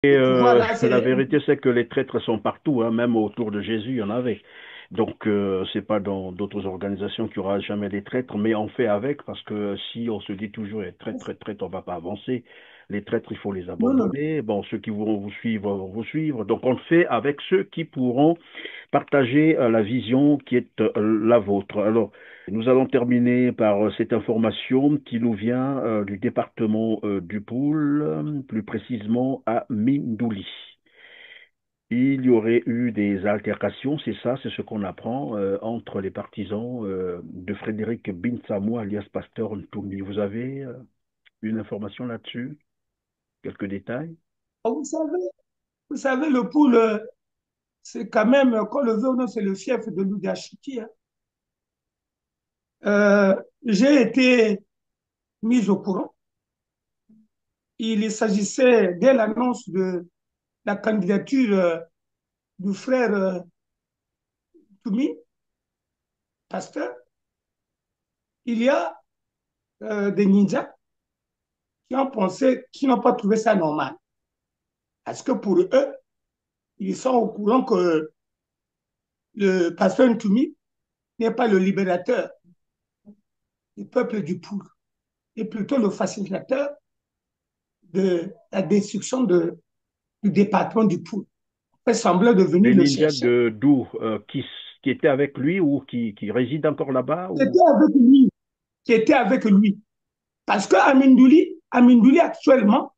Et Le pouvoir là, la c'est... vérité, c'est que les traîtres sont partout, hein, même autour de Jésus, il y en avait. Donc, c'est pas dans d'autres organisations qu'il y aura jamais des traîtres, mais on fait avec parce que si on se dit toujours eh, traître, traître, traître, on va pas avancer. Les traîtres, il faut les Non, non. abandonner. Bon, ceux qui vont vous suivre. Donc, on le fait avec ceux qui pourront partager la vision qui est la vôtre. Alors, nous allons terminer par cette information qui nous vient du département du Poul, plus précisément à Mindouli. Il y aurait eu des altercations, c'est ça, c'est ce qu'on apprend, entre les partisans de Frédéric Binsamou, alias Pasteur Ntoumi. Vous avez une information là-dessus? Quelques détails? Vous savez, le poule, c'est quand même, qu'on le veut ou non, c'est le fief de l'Oudachiki. Hein. J'ai été mis au courant. Il s'agissait, dès l'annonce de la candidature du frère Toumi, pasteur, il y a des ninjas qui ont pensé, qui n'ont pas trouvé ça normal. Parce que pour eux, ils sont au courant que le pasteur Ntoumi n'est pas le libérateur du peuple du Poul, et plutôt le facilitateur de la destruction du département du Poul. Il semblait de venir Les le ninjas chercher. de d'où qui étaient avec lui ou qui résident encore là-bas ou... C'était avec lui, qui était avec lui. Parce qu'à Mindouli actuellement,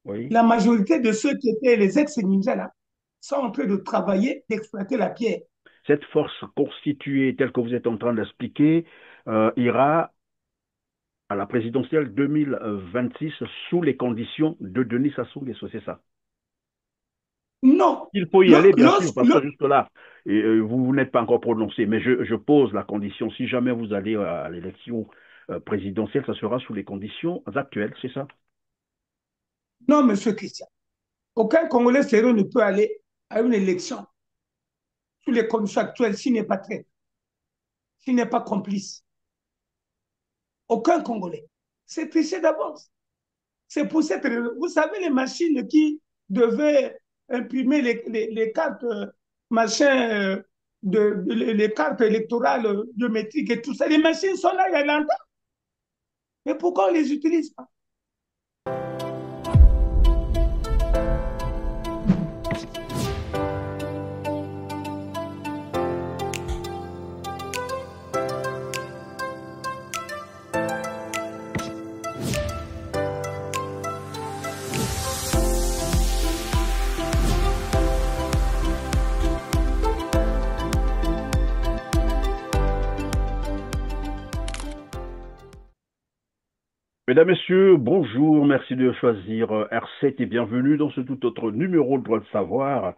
Oui. la majorité de ceux qui étaient les ex-ninjas là sont en train de travailler, d'exploiter la pierre. Cette force constituée telle que vous êtes en train d'expliquer ira à la présidentielle 2026 sous les conditions de Denis Sassou Nguesso, c'est ça. Non. Il faut y aller, bien sûr, parce que Le, jusque-là, et, vous n'êtes pas encore prononcé, mais je pose la condition. Si jamais vous allez à l'élection présidentielle, ça sera sous les conditions actuelles, c'est ça? non, monsieur Christian. Aucun Congolais sérieux ne peut aller à une élection sous les conditions actuelles s'il n'est pas traître, s'il n'est pas complice. Aucun Congolais. C'est triché d'avance. C'est pour cette raison. Vous savez, les machines qui devaient imprimer les cartes, machin, les cartes électorales biométriques et tout ça, les machines sont là il y a longtemps. Mais pourquoi on ne les utilise pas? Mesdames, Messieurs, bonjour, merci de choisir R7 et bienvenue dans ce tout autre numéro de Droit de Savoir.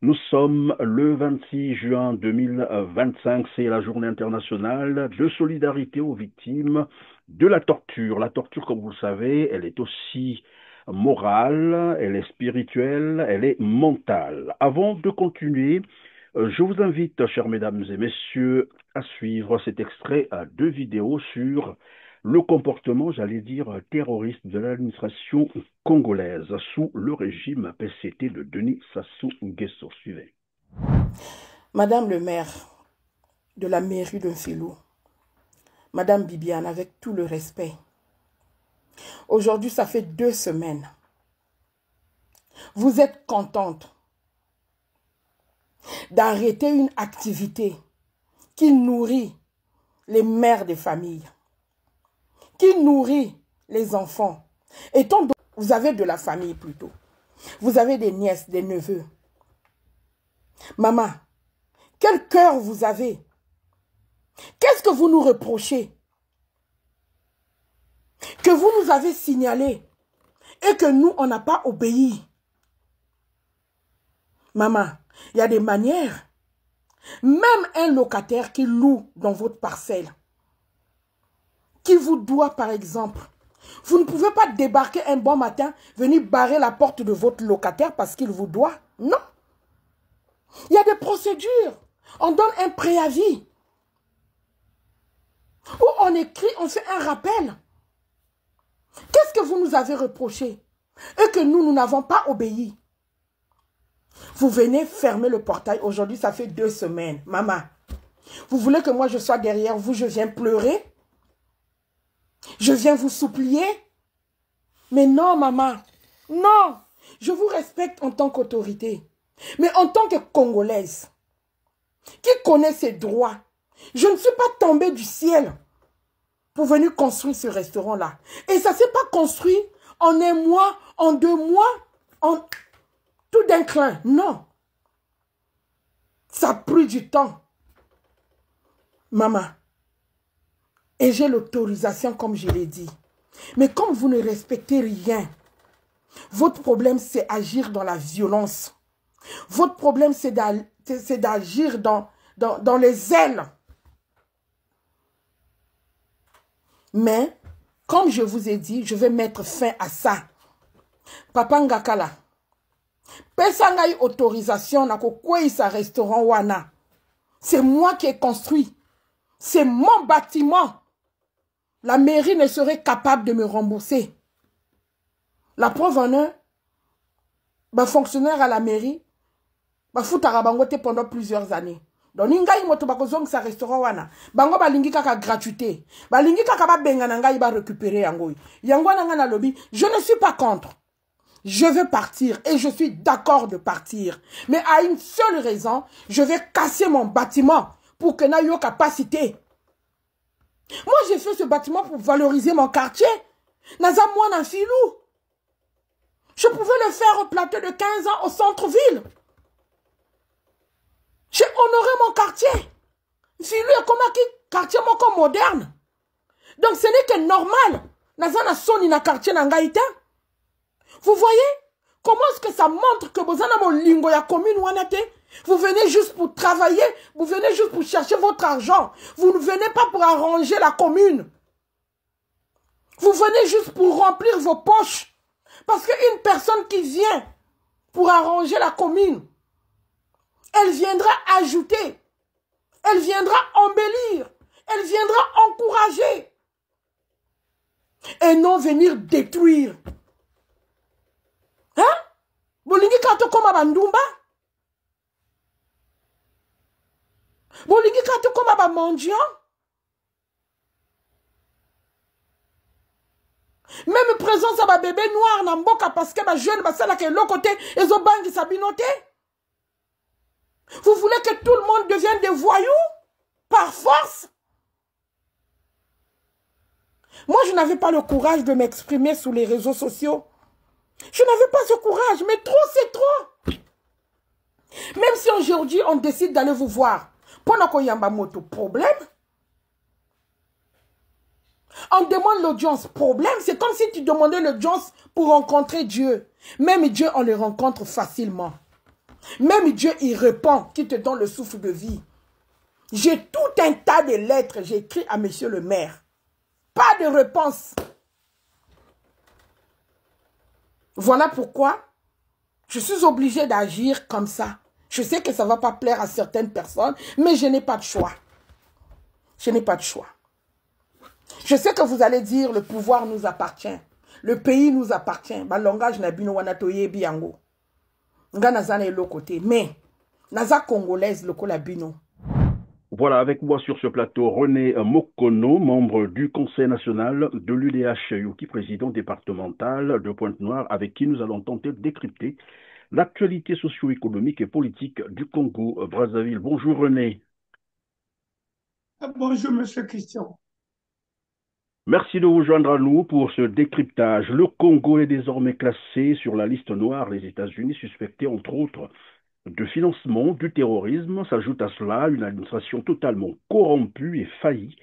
Nous sommes le 26 juin 2025, c'est la journée internationale de solidarité aux victimes de la torture. La torture, comme vous le savez, elle est aussi morale, elle est spirituelle, elle est mentale. Avant de continuer, je vous invite, chères mesdames et messieurs, à suivre cet extrait de vidéo sur le comportement, j'allais dire, terroriste de l'administration congolaise sous le régime PCT de Denis Sassou Nguesso. Suivez. Madame le maire de la mairie de Filou, Madame Bibiane, avec tout le respect, aujourd'hui ça fait 2 semaines. Vous êtes contente d'arrêter une activité qui nourrit les mères de famille, qui nourrit les enfants. Étant donné que vous avez de la famille plutôt, vous avez des nièces, des neveux. Maman, quel cœur vous avez? Qu'est-ce que vous nous reprochez? Que vous nous avez signalé et que nous, on n'a pas obéi. Maman, il y a des manières. Même un locataire qui loue dans votre parcelle, qui vous doit par exemple, vous ne pouvez pas débarquer un bon matin, venir barrer la porte de votre locataire parce qu'il vous doit. Non. Il y a des procédures. On donne un préavis. Ou on écrit, on fait un rappel. Qu'est-ce que vous nous avez reproché? Et que nous n'avons pas obéi. Vous venez fermer le portail. Aujourd'hui, ça fait 2 semaines. Maman, vous voulez que moi je sois derrière vous, je viens pleurer? Je viens vous supplier? Mais non, maman. Non. Je vous respecte en tant qu'autorité. Mais en tant que Congolaise, qui connaît ses droits, je ne suis pas tombée du ciel pour venir construire ce restaurant-là. Et ça ne s'est pas construit en 1 mois, en 2 mois, en tout d'un clin. Non. Ça a pris du temps. Maman. Et j'ai l'autorisation, comme je l'ai dit. Mais comme vous ne respectez rien, votre problème, c'est agir dans la violence. Votre problème, c'est d'agir dans les ailes. Mais, comme je vous ai dit, je vais mettre fin à ça. Papa Ngakala, pesangai autorisation na kokweyisa restaurant wana. C'est moi qui ai construit. C'est mon bâtiment. La mairie ne serait capable de me rembourser. La preuve en est, fonctionnaire à la mairie, foutarabangote pendant plusieurs années. Donc, n'ingai moto bakozong sa restaurant wana. Bango balingi kaka gratuité. Balingi kaka ba benga nangai ba récupérer yangoy. Yango nanga lobby, je ne suis pas contre. Je veux partir et je suis d'accord de partir. Mais à une seule raison, je vais casser mon bâtiment pour que n'aille capacité. Moi, j'ai fait ce bâtiment pour valoriser mon quartier. Naza moi nan filou. Je pouvais le faire au plateau de 15 ans au centre-ville. J'ai honoré mon quartier. Filou est comme un quartier moko moderne. Donc ce n'est que normal. Naza na soni na quartier na ngaïta. Vous voyez comment est-ce que ça montre que vous avez mon lingo ya commune wanate? Vous venez juste pour travailler, vous venez juste pour chercher votre argent. Vous ne venez pas pour arranger la commune. Vous venez juste pour remplir vos poches. Parce qu'une personne qui vient pour arranger la commune, elle viendra ajouter, elle viendra embellir, elle viendra encourager. Et non venir détruire. Hein? Bolingi kato koma bandumba? Bolingi kato koma ba mendiant? Même présence à ma bébé noir na mboka parce que ma jeune basala ke l'autre côté et zo bangi sabinoté. Vous voulez que tout le monde devienne des voyous par force? Moi, je n'avais pas le courage de m'exprimer sur les réseaux sociaux. Je n'avais pas ce courage, mais trop, c'est trop. Même si aujourd'hui, on décide d'aller vous voir, pendant qu'on y a un moto, problème. On demande l'audience, problème. C'est comme si tu demandais l'audience pour rencontrer Dieu. Même Dieu, on le rencontre facilement. Même Dieu, il répond, qui te donne le souffle de vie. J'ai tout un tas de lettres, j'ai écrit à monsieur le maire. Pas de réponse. Voilà pourquoi je suis obligée d'agir comme ça. Je sais que ça ne va pas plaire à certaines personnes, mais je n'ai pas de choix. Je n'ai pas de choix. Je sais que vous allez dire le pouvoir nous appartient. Le pays nous appartient. Ma langage n'a bino wanatoye biango. Nga nazana est l'autre côté. Mais, naza congolaise le kolabino. Voilà, avec moi sur ce plateau, René Mokono, membre du Conseil national de l'UDH Yuki, président départemental de Pointe-Noire, avec qui nous allons tenter de décrypter l'actualité socio-économique et politique du Congo-Brazzaville. Bonjour René. Bonjour Monsieur Christian. Merci de vous joindre à nous pour ce décryptage. Le Congo est désormais classé sur la liste noire des États-Unis, suspecté entre autres de financement du terrorisme. S'ajoute à cela une administration totalement corrompue et faillie,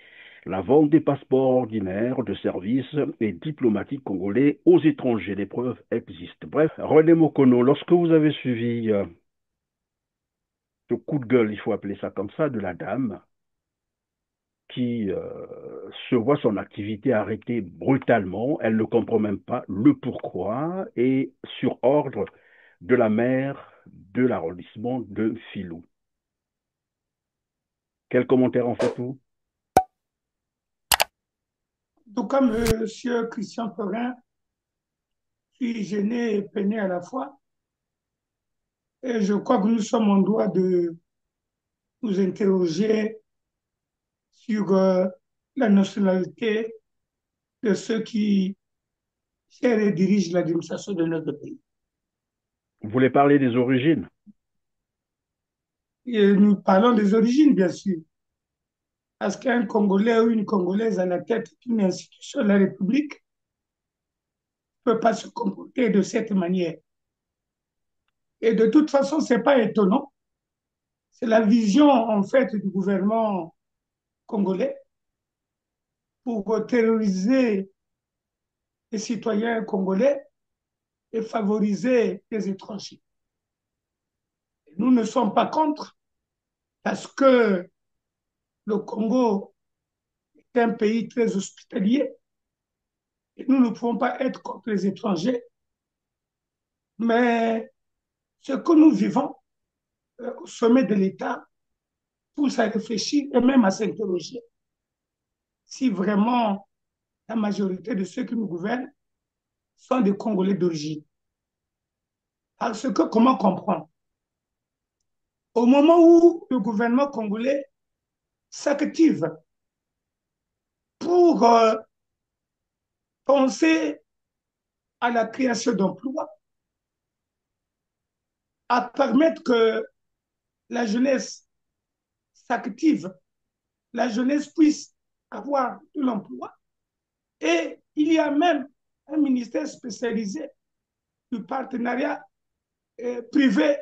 la vente des passeports ordinaires de services et diplomatiques congolais aux étrangers. Les preuves existent. Bref, René Mokono, lorsque vous avez suivi ce coup de gueule, il faut appeler ça comme ça, de la dame, qui se voit son activité arrêtée brutalement, elle ne comprend même pas le pourquoi, et sur ordre de la maire de l'arrondissement de Filou. Quel commentaire en faites-vous? En tout cas, Monsieur Christian Perrin, je suis gêné et peiné à la fois. Et je crois que nous sommes en droit de nous interroger sur la nationalité de ceux qui gèrent et dirigent l'administration de notre pays. Vous voulez parler des origines? Et nous parlons des origines, bien sûr, parce qu'un Congolais ou une Congolaise à la tête d'une institution de la République ne peut pas se comporter de cette manière. Et de toute façon, ce n'est pas étonnant. C'est la vision, en fait, du gouvernement congolais pour terroriser les citoyens congolais et favoriser les étrangers. Nous ne sommes pas contre parce que le Congo est un pays très hospitalier et nous ne pouvons pas être contre les étrangers. Mais ce que nous vivons au sommet de l'État pousse à réfléchir et même à s'interroger si vraiment la majorité de ceux qui nous gouvernent sont des Congolais d'origine. Parce que comment comprendre? Au moment où le gouvernement congolais s'active pour penser à la création d'emplois, à permettre que la jeunesse s'active, la jeunesse puisse avoir de l'emploi. Et il y a même un ministère spécialisé du partenariat privé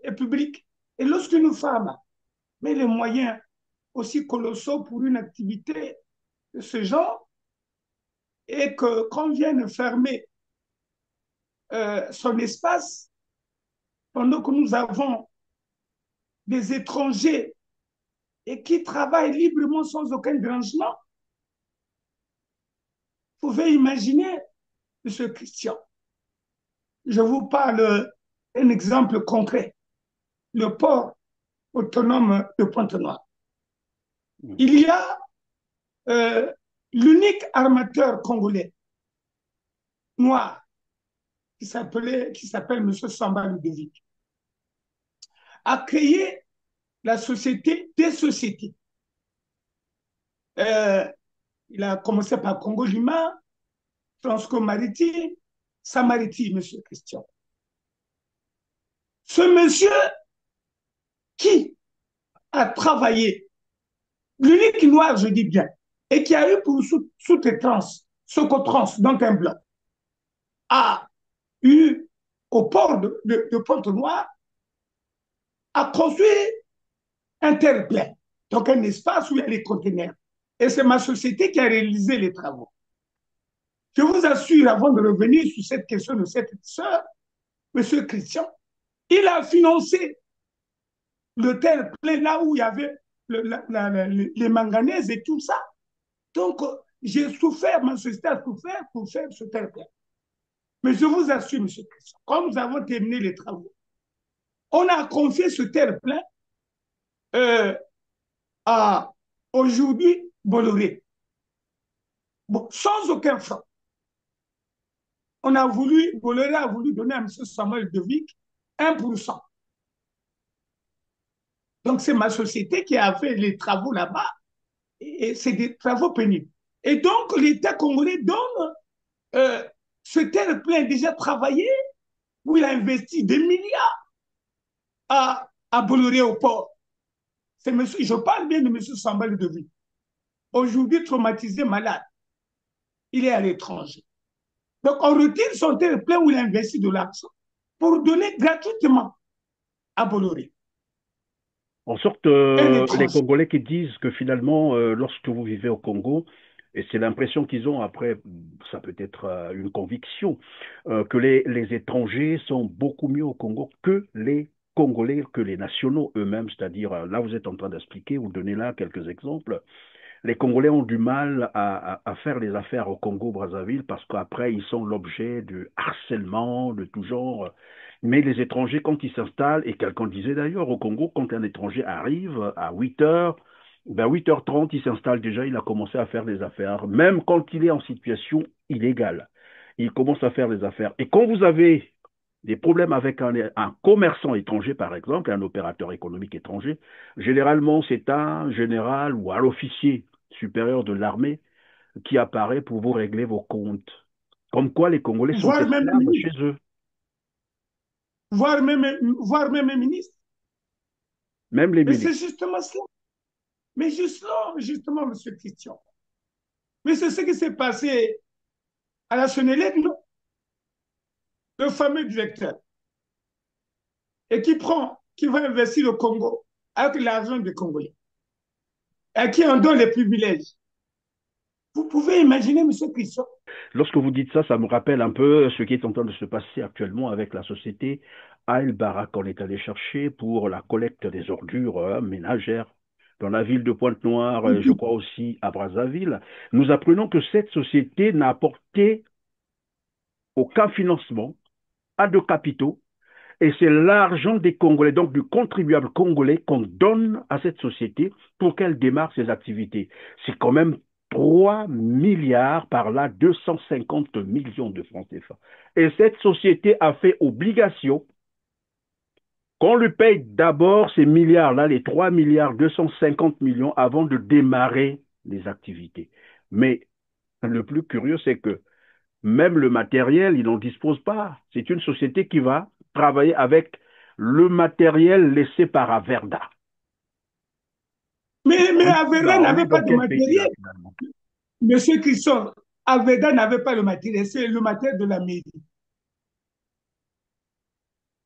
et public. Et lorsque nous femmes met les moyens aussi colossaux pour une activité de ce genre, et que qu'on vienne fermer son espace pendant que nous avons des étrangers et qui travaillent librement sans aucun dérangement, vous pouvez imaginer, M. Christian, je vous parle d'un exemple concret, le port autonome de Pointe-Noire. Il y a l'unique armateur congolais noir qui s'appelle M. Samba Ludovic, a créé la société des sociétés. Il a commencé par Congo Lima, Transco Maritime, Samariti, M. Christian. Ce monsieur qui a travaillé, l'unique noir, je dis bien, et qui a eu pour sous-traitance, Socotrans, donc un blanc, a eu au port de Pointe-Noire, a construit un terre-plein, donc un espace où il y a les conteneurs. Et c'est ma société qui a réalisé les travaux. Je vous assure, avant de revenir sur cette question de cette sœur, M. Christian, il a financé le terre-plein là où il y avait les manganèses et tout ça. Donc, j'ai souffert, ma société a souffert pour faire ce terre-plein. Mais je vous assure, M. Christian, quand nous avons terminé les travaux, on a confié ce terre-plein à aujourd'hui Bolloré. Bon, sans aucun franc. Bolloré a voulu donner à M. Samuel Devic 1%. Donc, c'est ma société qui a fait les travaux là-bas. Et c'est des travaux pénibles. Et donc, l'État congolais donne ce terre-plein déjà travaillé, où il a investi des milliards à Bolloré au port. Je parle bien de M. Sambal Devi. Aujourd'hui, traumatisé, malade. Il est à l'étranger. Donc, on retire son terre-plein où il a investi de l'argent pour donner gratuitement à Bolloré. En sorte, les Congolais qui disent que finalement, lorsque vous vivez au Congo, et c'est l'impression qu'ils ont, après, ça peut être une conviction, que les étrangers sont beaucoup mieux au Congo que les Congolais, que les nationaux eux-mêmes, c'est-à-dire, là vous êtes en train d'expliquer, vous donnez là quelques exemples, les Congolais ont du mal à faire les affaires au Congo-Brazzaville parce qu'après, ils sont l'objet de harcèlement de tout genre. Mais les étrangers, quand ils s'installent, et quelqu'un disait d'ailleurs au Congo, quand un étranger arrive à 8 heures, ben 8h30, il s'installe déjà, il a commencé à faire des affaires, même quand il est en situation illégale. Il commence à faire des affaires. Et quand vous avez des problèmes avec un commerçant étranger, par exemple, un opérateur économique étranger, généralement, c'est un général ou un officier supérieur de l'armée qui apparaît pour vous régler vos comptes. Comme quoi les Congolais sont voire même un esclaves ministre, chez eux. voire même un ministre. Même les Et c'est ministres. justement cela. Mais justement, M. Christian. Mais c'est ce qui s'est passé à la Sénélec, non? Le fameux directeur. Et qui va investir au Congo avec l'argent des Congolais. Et qui en donne les privilèges. Vous pouvez imaginer, M. Christian. Lorsque vous dites ça, ça me rappelle un peu ce qui est en train de se passer actuellement avec la société Al Barak qu'on est allé chercher pour la collecte des ordures ménagères dans la ville de Pointe-Noire, je crois aussi à Brazzaville. Nous apprenons que cette société n'a apporté aucun financement à de capitaux et c'est l'argent des Congolais, donc du contribuable congolais, qu'on donne à cette société pour qu'elle démarre ses activités. C'est quand même 3 milliards, par là 250 millions de francs CFA. Et cette société a fait obligation qu'on lui paye d'abord ces milliards-là, les 3 milliards 250 millions, avant de démarrer les activités. Mais le plus curieux, c'est que même le matériel, il n'en dispose pas. C'est une société qui va travailler avec le matériel laissé par Averda. Mais Aveda On est n'avait dans pas de quel pays là matériel. finalement? Monsieur Christian, Aveda n'avait pas le matériel. C'est le matériel de la mairie.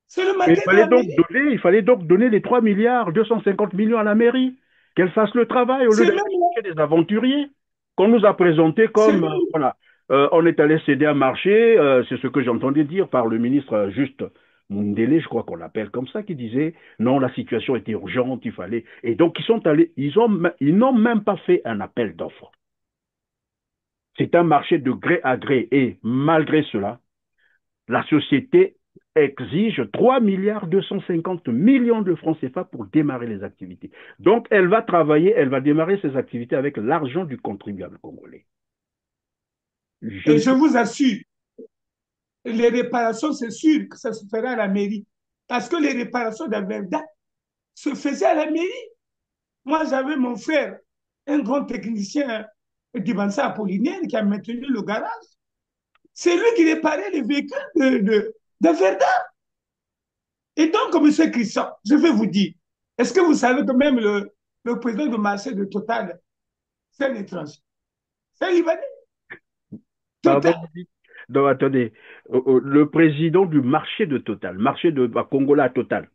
C'est le Mais matériel de la mairie. il fallait donc donner les 3 milliards 250 millions à la mairie, qu'elle fasse le travail au lieu C'est d'aller même, chercher des aventuriers qu'on nous a présentés c'est comme, même, voilà, on est allé céder un marché, c'est ce que j'entendais dire par le ministre juste Mundele, je crois qu'on l'appelle comme ça, qui disait non, la situation était urgente, il fallait. Et donc ils sont allés, ils n'ont même pas fait un appel d'offres. C'est un marché de gré à gré et malgré cela, la société exige 3 milliards 250 millions de francs CFA pour démarrer les activités. Donc, elle va travailler, elle va démarrer ses activités avec l'argent du contribuable congolais. Je et ne je sais vous assure, les réparations, c'est sûr que ça se fera à la mairie. Parce que les réparations d'Averda se faisaient à la mairie. Moi, j'avais mon frère, un grand technicien d'Ibansa Apollinaire, qui a maintenu le garage. C'est lui qui réparait les véhicules d'Averda. Et donc, M. Christian, je vais vous dire, est-ce que vous savez que même le président du marché de Total, c'est un étranger? C'est un Libanais. pardon. Total. Non, attendez. Le président du marché de Total, marché de Congola Total.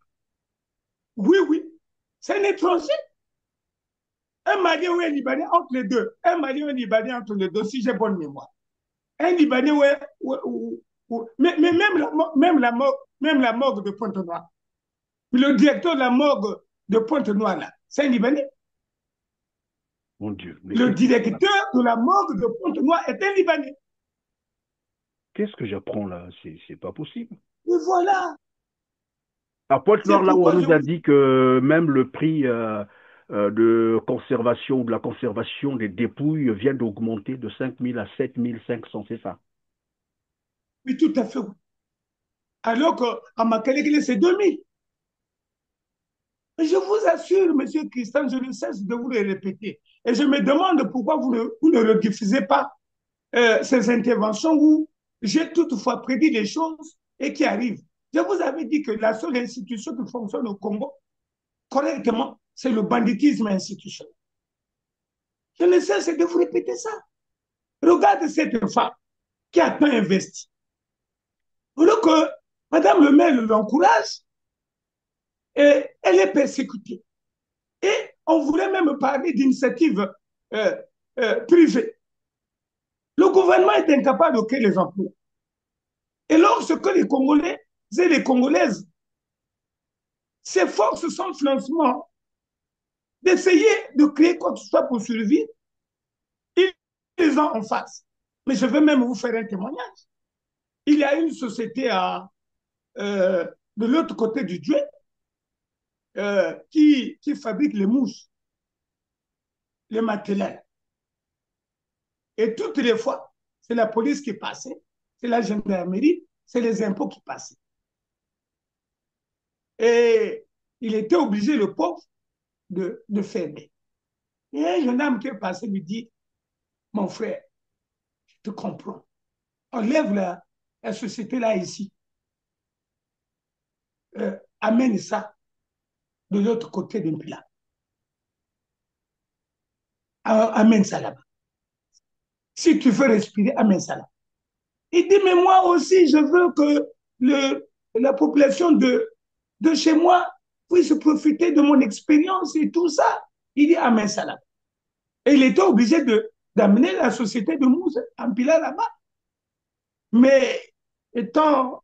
Oui, oui. C'est un étranger. Un Malien ou un Libanais entre les deux. Un Malien ou un Libanais entre les deux, si j'ai bonne mémoire. Un Libanais, ouais, mais même la morgue de Pointe-Noire. Le directeur de la morgue de Pointe-Noire, là, c'est un Libanais. Mon Dieu, mais Le directeur de la morgue de Pointe-Noire est un Libanais. qu'est-ce que j'apprends là? C'est pas possible. Et voilà. À C'est Pointe-Noire, là où on pourquoi je nous a vous... dit que même le prix de conservation, de la conservation des dépouilles vient d'augmenter de 5 000 à 7 500, c'est ça? Oui, tout à fait. Oui. Alors qu'à Makalekele, c'est 2000. Je vous assure, Monsieur Christian, je ne cesse de vous le répéter. Et je me demande pourquoi vous ne rediffusez pas ces interventions où j'ai toutefois prédit des choses et qui arrivent. Je vous avais dit que la seule institution qui fonctionne au Congo correctement, c'est le banditisme institutionnel. Je ne cesse de vous répéter ça. Regarde cette femme qui a tant investi. Alors que Madame le maire l'encourage, et elle est persécutée. Et on voulait même parler d'initiatives euh, privées. Le gouvernement est incapable de créer les emplois. Et lorsque les Congolais et les Congolaises s'efforcent sans financement d'essayer de créer quoi que ce soit pour survivre, ils ont en face. Mais je vais même vous faire un témoignage. Il y a une société euh, de l'autre côté du Dieu qui fabrique les mouches, les matelas. Et toutes les fois, c'est la police qui passait, c'est la gendarmerie, c'est les impôts qui passaient. Et il était obligé, le pauvre, de fermer. Et un jeune homme qui est passé lui dit, mon frère, je te comprends. On lève la société là ici. Amène ça de l'autre côté d'un plat. Amène ça là-bas. Si tu veux respirer, amène ça là. Il dit, mais moi aussi, je veux que la population de chez moi puisse profiter de mon expérience et tout ça. Il dit, amène ça là. Et il était obligé d'amener la société de Mousse en pila là-bas. Mais étant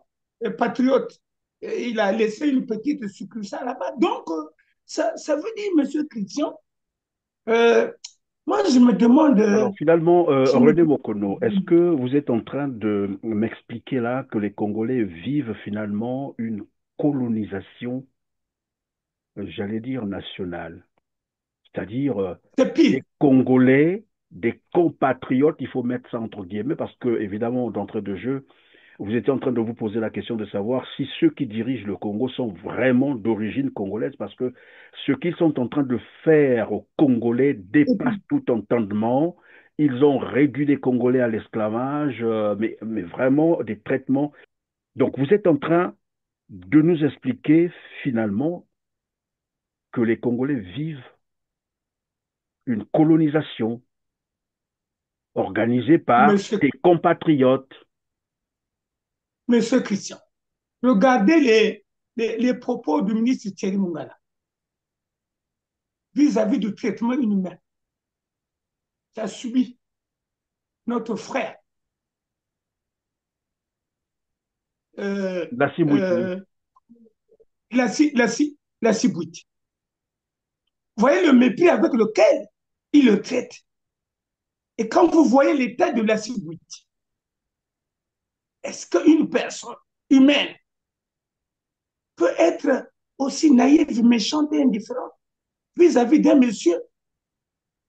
patriote, il a laissé une petite succursale là-bas. Donc, ça veut dire, monsieur Christian, euh, moi, je me demande. Alors finalement, Je me... René Mokono, est-ce que vous êtes en train de m'expliquer là que les Congolais vivent finalement une colonisation, j'allais dire nationale? C'est-à-dire C'est pire. des Congolais, des compatriotes, il faut mettre ça entre guillemets, parce que évidemment, d'entrée de jeu, vous étiez en train de vous poser la question de savoir si ceux qui dirigent le Congo sont vraiment d'origine congolaise, parce que ce qu'ils sont en train de faire aux Congolais dépasse tout entendement. Ils ont réduit les Congolais à l'esclavage, mais vraiment des traitements. Donc vous êtes en train de nous expliquer finalement que les Congolais vivent une colonisation organisée par Monsieur, des compatriotes. monsieur Christian, regardez les propos du ministre Thierry Mungala vis-à-vis du traitement inhumain qu'a subi notre frère euh, La Cibouiti. euh, la, la, la Cibouiti. Vous voyez le mépris avec lequel il le traite. Et quand vous voyez l'état de la Cibouiti, est-ce qu'une personne humaine peut être aussi naïve, méchante et indifférente vis-à-vis d'un monsieur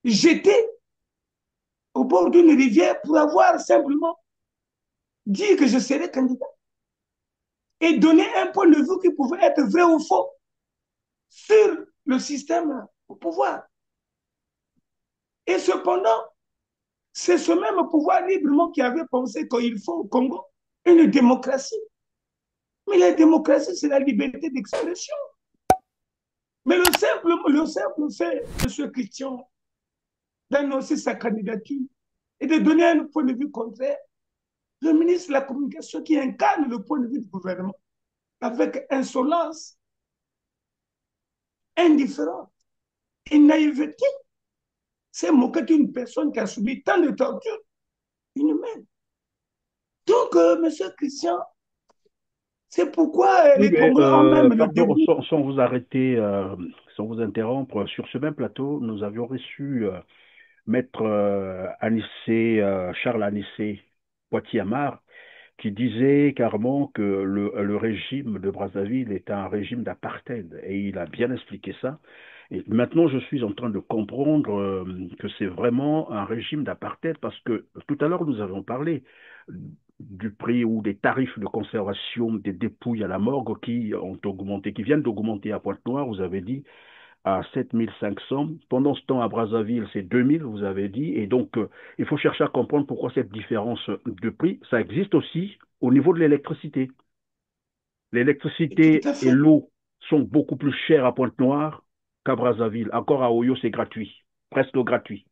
jeté au bord d'une rivière pour avoir simplement dit que je serais candidat et donner un point de vue qui pouvait être vrai ou faux sur le système au pouvoir. Et cependant, c'est ce même pouvoir librement qui avait pensé qu'il faut au Congo une démocratie. Mais la démocratie, c'est la liberté d'expression. Mais le simple fait de ce Christian d'annoncer sa candidature et de donner un point de vue contraire, le ministre de la Communication qui incarne le point de vue du gouvernement avec insolence, indifférence et naïveté, s'est moqué d'une personne qui a subi tant de tortures inhumaines. Donc, monsieur Christian, c'est pourquoi Oui, les mais Congolais ont même le pardon, début. sans vous arrêter, sans vous interrompre, sur ce même plateau, nous avions reçu Maître Anissé, Charles Anissé Poitiers-Amar, qui disait carrément que le régime de Brazzaville est un régime d'apartheid. Et il a bien expliqué ça. Et maintenant, je suis en train de comprendre que c'est vraiment un régime d'apartheid parce que tout à l'heure, nous avons parlé du prix ou des tarifs de conservation des dépouilles à la morgue qui ont augmenté, qui viennent d'augmenter à Pointe-Noire, vous avez dit, à 7 500. Pendant ce temps, à Brazzaville, c'est 2 000, vous avez dit. Et donc, il faut chercher à comprendre pourquoi cette différence de prix. Ça existe aussi au niveau de l'électricité. Tout L'électricité à et fait. l'eau sont beaucoup plus chères à Pointe-Noire qu'à Brazzaville. Encore à Oyo, c'est gratuit, presque gratuit.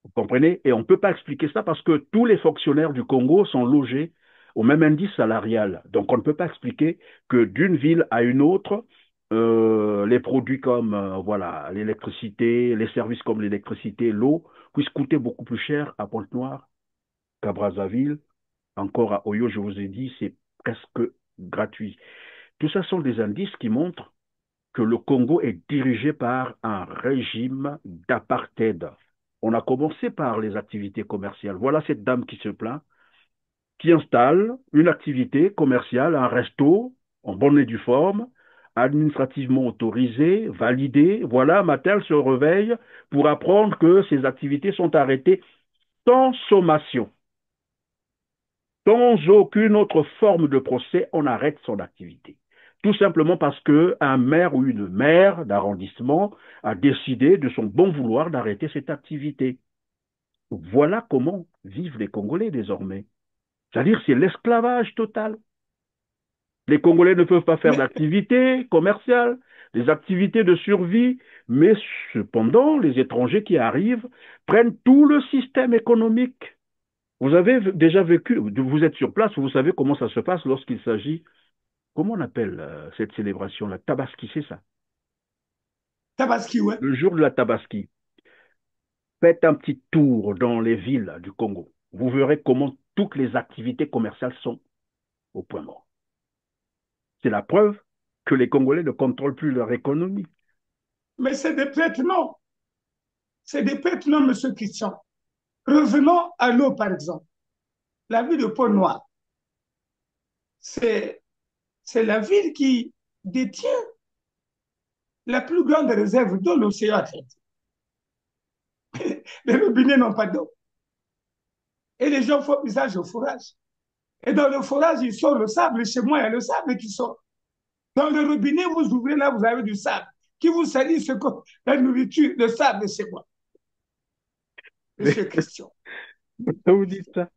Vous comprenez? Et on ne peut pas expliquer ça parce que tous les fonctionnaires du Congo sont logés au même indice salarial. Donc on ne peut pas expliquer que d'une ville à une autre, les produits comme voilà, l'électricité, les services comme l'électricité, l'eau, puissent coûter beaucoup plus cher à Pointe-Noire qu'à Brazzaville. Encore à Oyo, je vous ai dit, c'est presque gratuit. Tout ça sont des indices qui montrent que le Congo est dirigé par un régime d'apartheid. On a commencé par les activités commerciales. Voilà cette dame qui se plaint, qui installe une activité commerciale, un resto, en bonne et due forme, administrativement autorisé, validé. Voilà, matin, elle se réveille pour apprendre que ses activités sont arrêtées sans sommation. Sans aucune autre forme de procès, on arrête son activité. tout simplement parce qu'un maire ou une maire d'arrondissement a décidé de son bon vouloir d'arrêter cette activité. Voilà comment vivent les Congolais désormais. C'est-à-dire c'est l'esclavage total. Les Congolais ne peuvent pas faire Mais, d'activités commerciales, des activités de survie, mais cependant, les étrangers qui arrivent prennent tout le système économique. Vous avez déjà vécu, vous êtes sur place, vous savez comment ça se passe lorsqu'il s'agit, comment on appelle cette célébration, la Tabaski, c'est ça. Tabaski, ouais. Le jour de la Tabaski, faites un petit tour dans les villes du Congo. Vous verrez comment toutes les activités commerciales sont au point mort. C'est la preuve que les Congolais ne contrôlent plus leur économie. Mais c'est des prêtres, non. C'est des prêtres, non, monsieur Christian. Revenons à l'eau, par exemple. La ville de Pont-Noir, c'est la ville qui détient la plus grande réserve d'eau de l'océan Atlantique. Les robinets n'ont pas d'eau. Et les gens font usage au forage. Et dans le forage, ils sortent le sable. Chez moi, il y a le sable qui sort. Dans le robinet, vous ouvrez là, vous avez du sable qui vous salit ce que la nourriture, le sable chez moi. Mais Monsieur Christian. vous dites ça,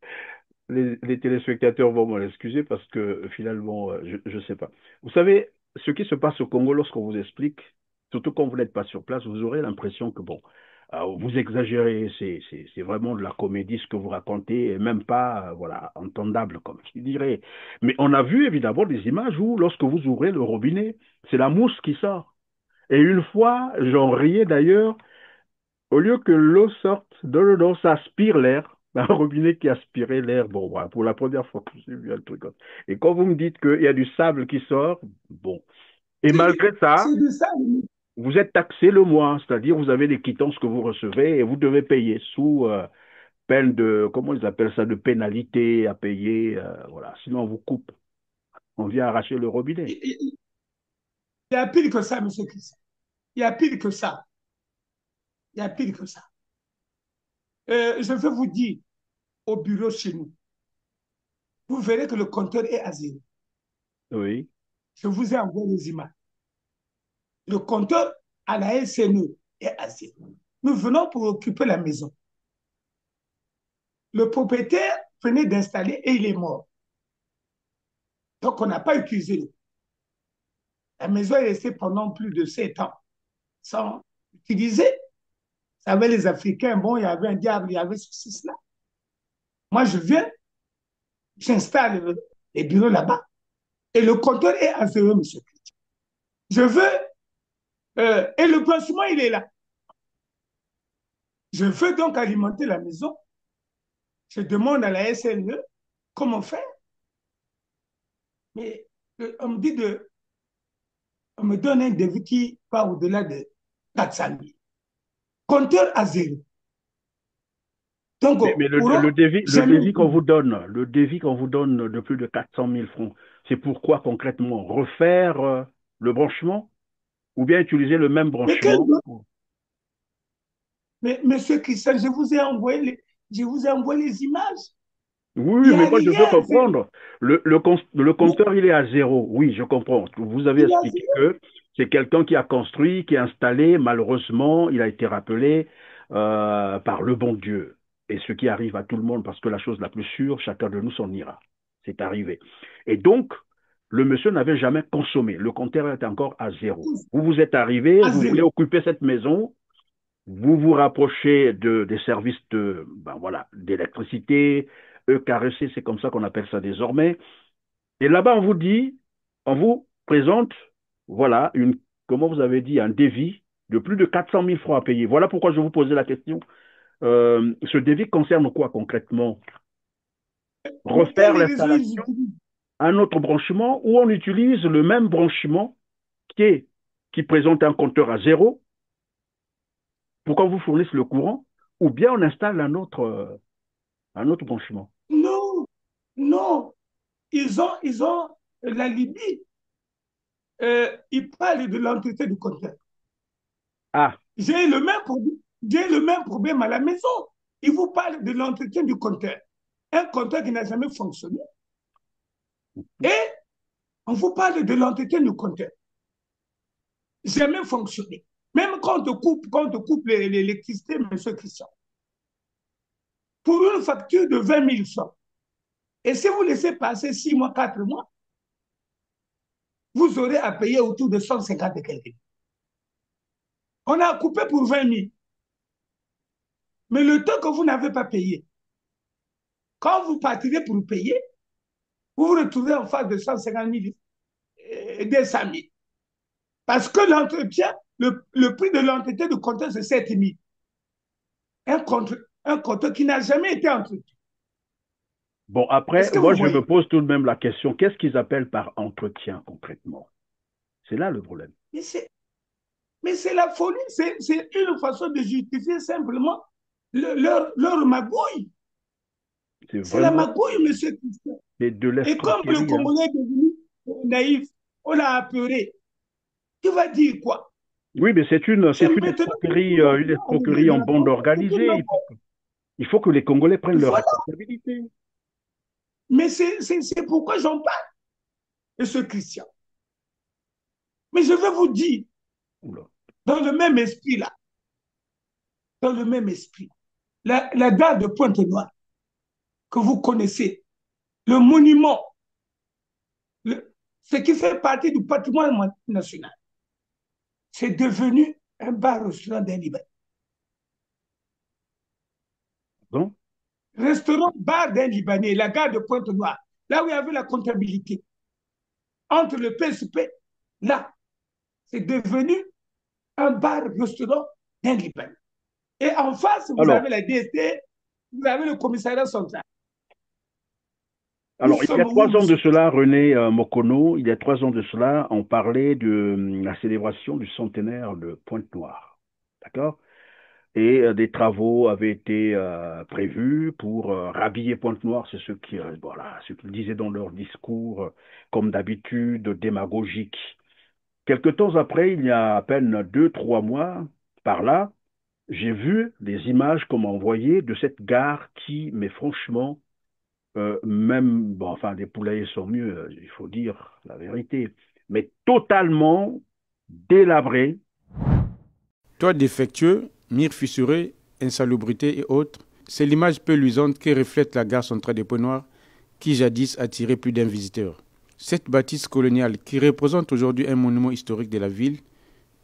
les téléspectateurs vont m'en excuser parce que finalement, je ne sais pas. Vous savez, ce qui se passe au Congo lorsqu'on vous explique, surtout quand vous n'êtes pas sur place, vous aurez l'impression que, bon, vous exagérez, c'est vraiment de la comédie ce que vous racontez, et même pas, voilà, entendable, comme je dirais. Mais on a vu évidemment des images où, lorsque vous ouvrez le robinet, c'est la mousse qui sort. Et une fois, j'en riais d'ailleurs, au lieu que l'eau sorte de l'eau, ça aspire l'air. Un robinet qui aspirait l'air, bon, voilà, pour la première fois que j'ai vu un truc comme ça. Et quand vous me dites qu'il y a du sable qui sort, bon. Et malgré ça, C'est du sable. vous êtes taxé le mois, c'est-à-dire vous avez les quittances que vous recevez et vous devez payer sous peine de, comment ils appellent ça, de pénalité à payer, voilà. Sinon on vous coupe, on vient arracher le robinet. Il y a pire que ça, monsieur Christian. Il y a pire que ça. Il y a pire que ça. Je vais vous dire, au bureau chez nous, vous verrez que le compteur est à zéro. Oui. Je vous ai envoyé les images. Le compteur à la SNE est à zéro. Nous venons pour occuper la maison. Le propriétaire venait d'installer et il est mort. Donc, on n'a pas utilisé l'eau. La maison est restée pendant plus de 7 ans sans utiliser. Vous savez, les Africains, bon, il y avait un diable, il y avait ceci, cela. Moi, je viens, j'installe les bureaux là-bas et le compteur est à zéro, monsieur. Je veux, et le blanchiment, il est là. Je veux donc alimenter la maison. Je demande à la SNE comment faire. Mais on me donne un devis qui va au-delà de 400 000. Compteur à zéro. Donc, Mais courant, le jamais. devis qu'on vous donne, le devis qu'on vous donne de plus de 400 000 francs, c'est pourquoi concrètement? Refaire le branchement ou bien utiliser le même Mais, quel, branchement? mais monsieur Christian, je vous ai envoyé les images. Oui, Il n'y mais a moi je veux rien. comprendre. Le Mais compteur, il est à zéro. Oui, je comprends. Vous avez il y a expliqué que c'est quelqu'un qui a construit, qui a installé. Malheureusement, il a été rappelé par le bon Dieu. Et ce qui arrive à tout le monde, parce que la chose la plus sûre, chacun de nous s'en ira. C'est arrivé. Et donc, le monsieur n'avait jamais consommé. Le compteur est encore à zéro. Vous vous êtes arrivé, à vous voulez zéro. occuper cette maison, vous vous rapprochez des services de, ben voilà, d'électricité, EKRC, c'est comme ça qu'on appelle ça désormais. Et là-bas, on vous dit, on vous présente, voilà, comment vous avez dit, un devis de plus de 400 000 francs à payer. Voilà pourquoi je vous posais la question. Ce devis concerne quoi concrètement? Mais Refaire quel réseau ils l'installation, utilisent? un autre branchement, ou on utilise le même branchement qui présente un compteur à zéro pour qu'on vous fournisse le courant, ou bien on installe un autre branchement. Non, non. Ils ont la Libye. Ils parlent de l'entretien du compteur. Ah, J'ai le même problème. J'ai le même problème à la maison. Ils vous parlent de l'entretien du compteur. Un compteur qui n'a jamais fonctionné. Et On vous parle de l'entretien du compteur. Jamais fonctionné. Même quand on te coupe l'électricité, monsieur Christian, pour une facture de 20 000 francs, et si vous laissez passer 6 mois, 4 mois, vous aurez à payer autour de 150 et quelques. On a coupé pour 20 000. Mais le temps que vous n'avez pas payé, quand vous partirez pour payer, vous vous retrouvez en face de 150 000 et 200 000. Parce que l'entretien, le prix de l'entretien du compteur, c'est 7 000. Un compteur qui n'a jamais été entretenu. Bon, après, Est-ce que moi, vous je me voyez? pose tout de même la question, qu'est-ce qu'ils appellent par entretien concrètement? C'est là le problème. Mais c'est la folie, c'est une façon de justifier simplement leur magouille. C'est C'est la vraiment magouille, monsieur Christian. de Et comme le l'escroquerie, hein. Congolais est devenu naïf, on l'a apeuré. Tu vas dire quoi? Oui, mais C'est maintenant que une tout va escroquerie en revenir. bande organisée. Il faut que les Congolais prennent leurs Voilà. responsabilités. Mais c'est pourquoi j'en parle, monsieur Christian. Mais je vais vous dire, Oula. dans le même esprit là, dans le même esprit, la gare de Pointe-Noire que vous connaissez, le monument, ce qui fait partie du patrimoine national, c'est devenu un bar-restaurant d'un Libanais. Donc, Restaurant bar d'un Libanais, la gare de Pointe-Noire, là où il y avait la comptabilité, entre le PSP, là, c'est devenu un bar-restaurant d'un Libanais. Et en face, vous alors, avez la DST, vous avez le commissariat central. Nous il y a sommes trois où, ans de monsieur? cela, René Mokono, il y a 3 ans de cela, on parlait de la célébration du centenaire de Pointe-Noire. D'accord? Et des travaux avaient été prévus pour rhabiller Pointe-Noire. C'est voilà, ce qu'ils disaient dans leur discours, comme d'habitude, démagogique. Quelque temps après, il y a à peine 2, 3 mois, par là, j'ai vu des images qu'on m'a envoyées de cette gare qui, mais franchement, même, bon, enfin, des poulaillers sont mieux, il faut dire la vérité, mais totalement délabrée. Toit défectueux, murs fissurés, insalubrité et autres, c'est l'image peu luisante que reflète la gare centrale des Points-Noirs qui jadis attirait plus d'un visiteur. Cette bâtisse coloniale qui représente aujourd'hui un monument historique de la ville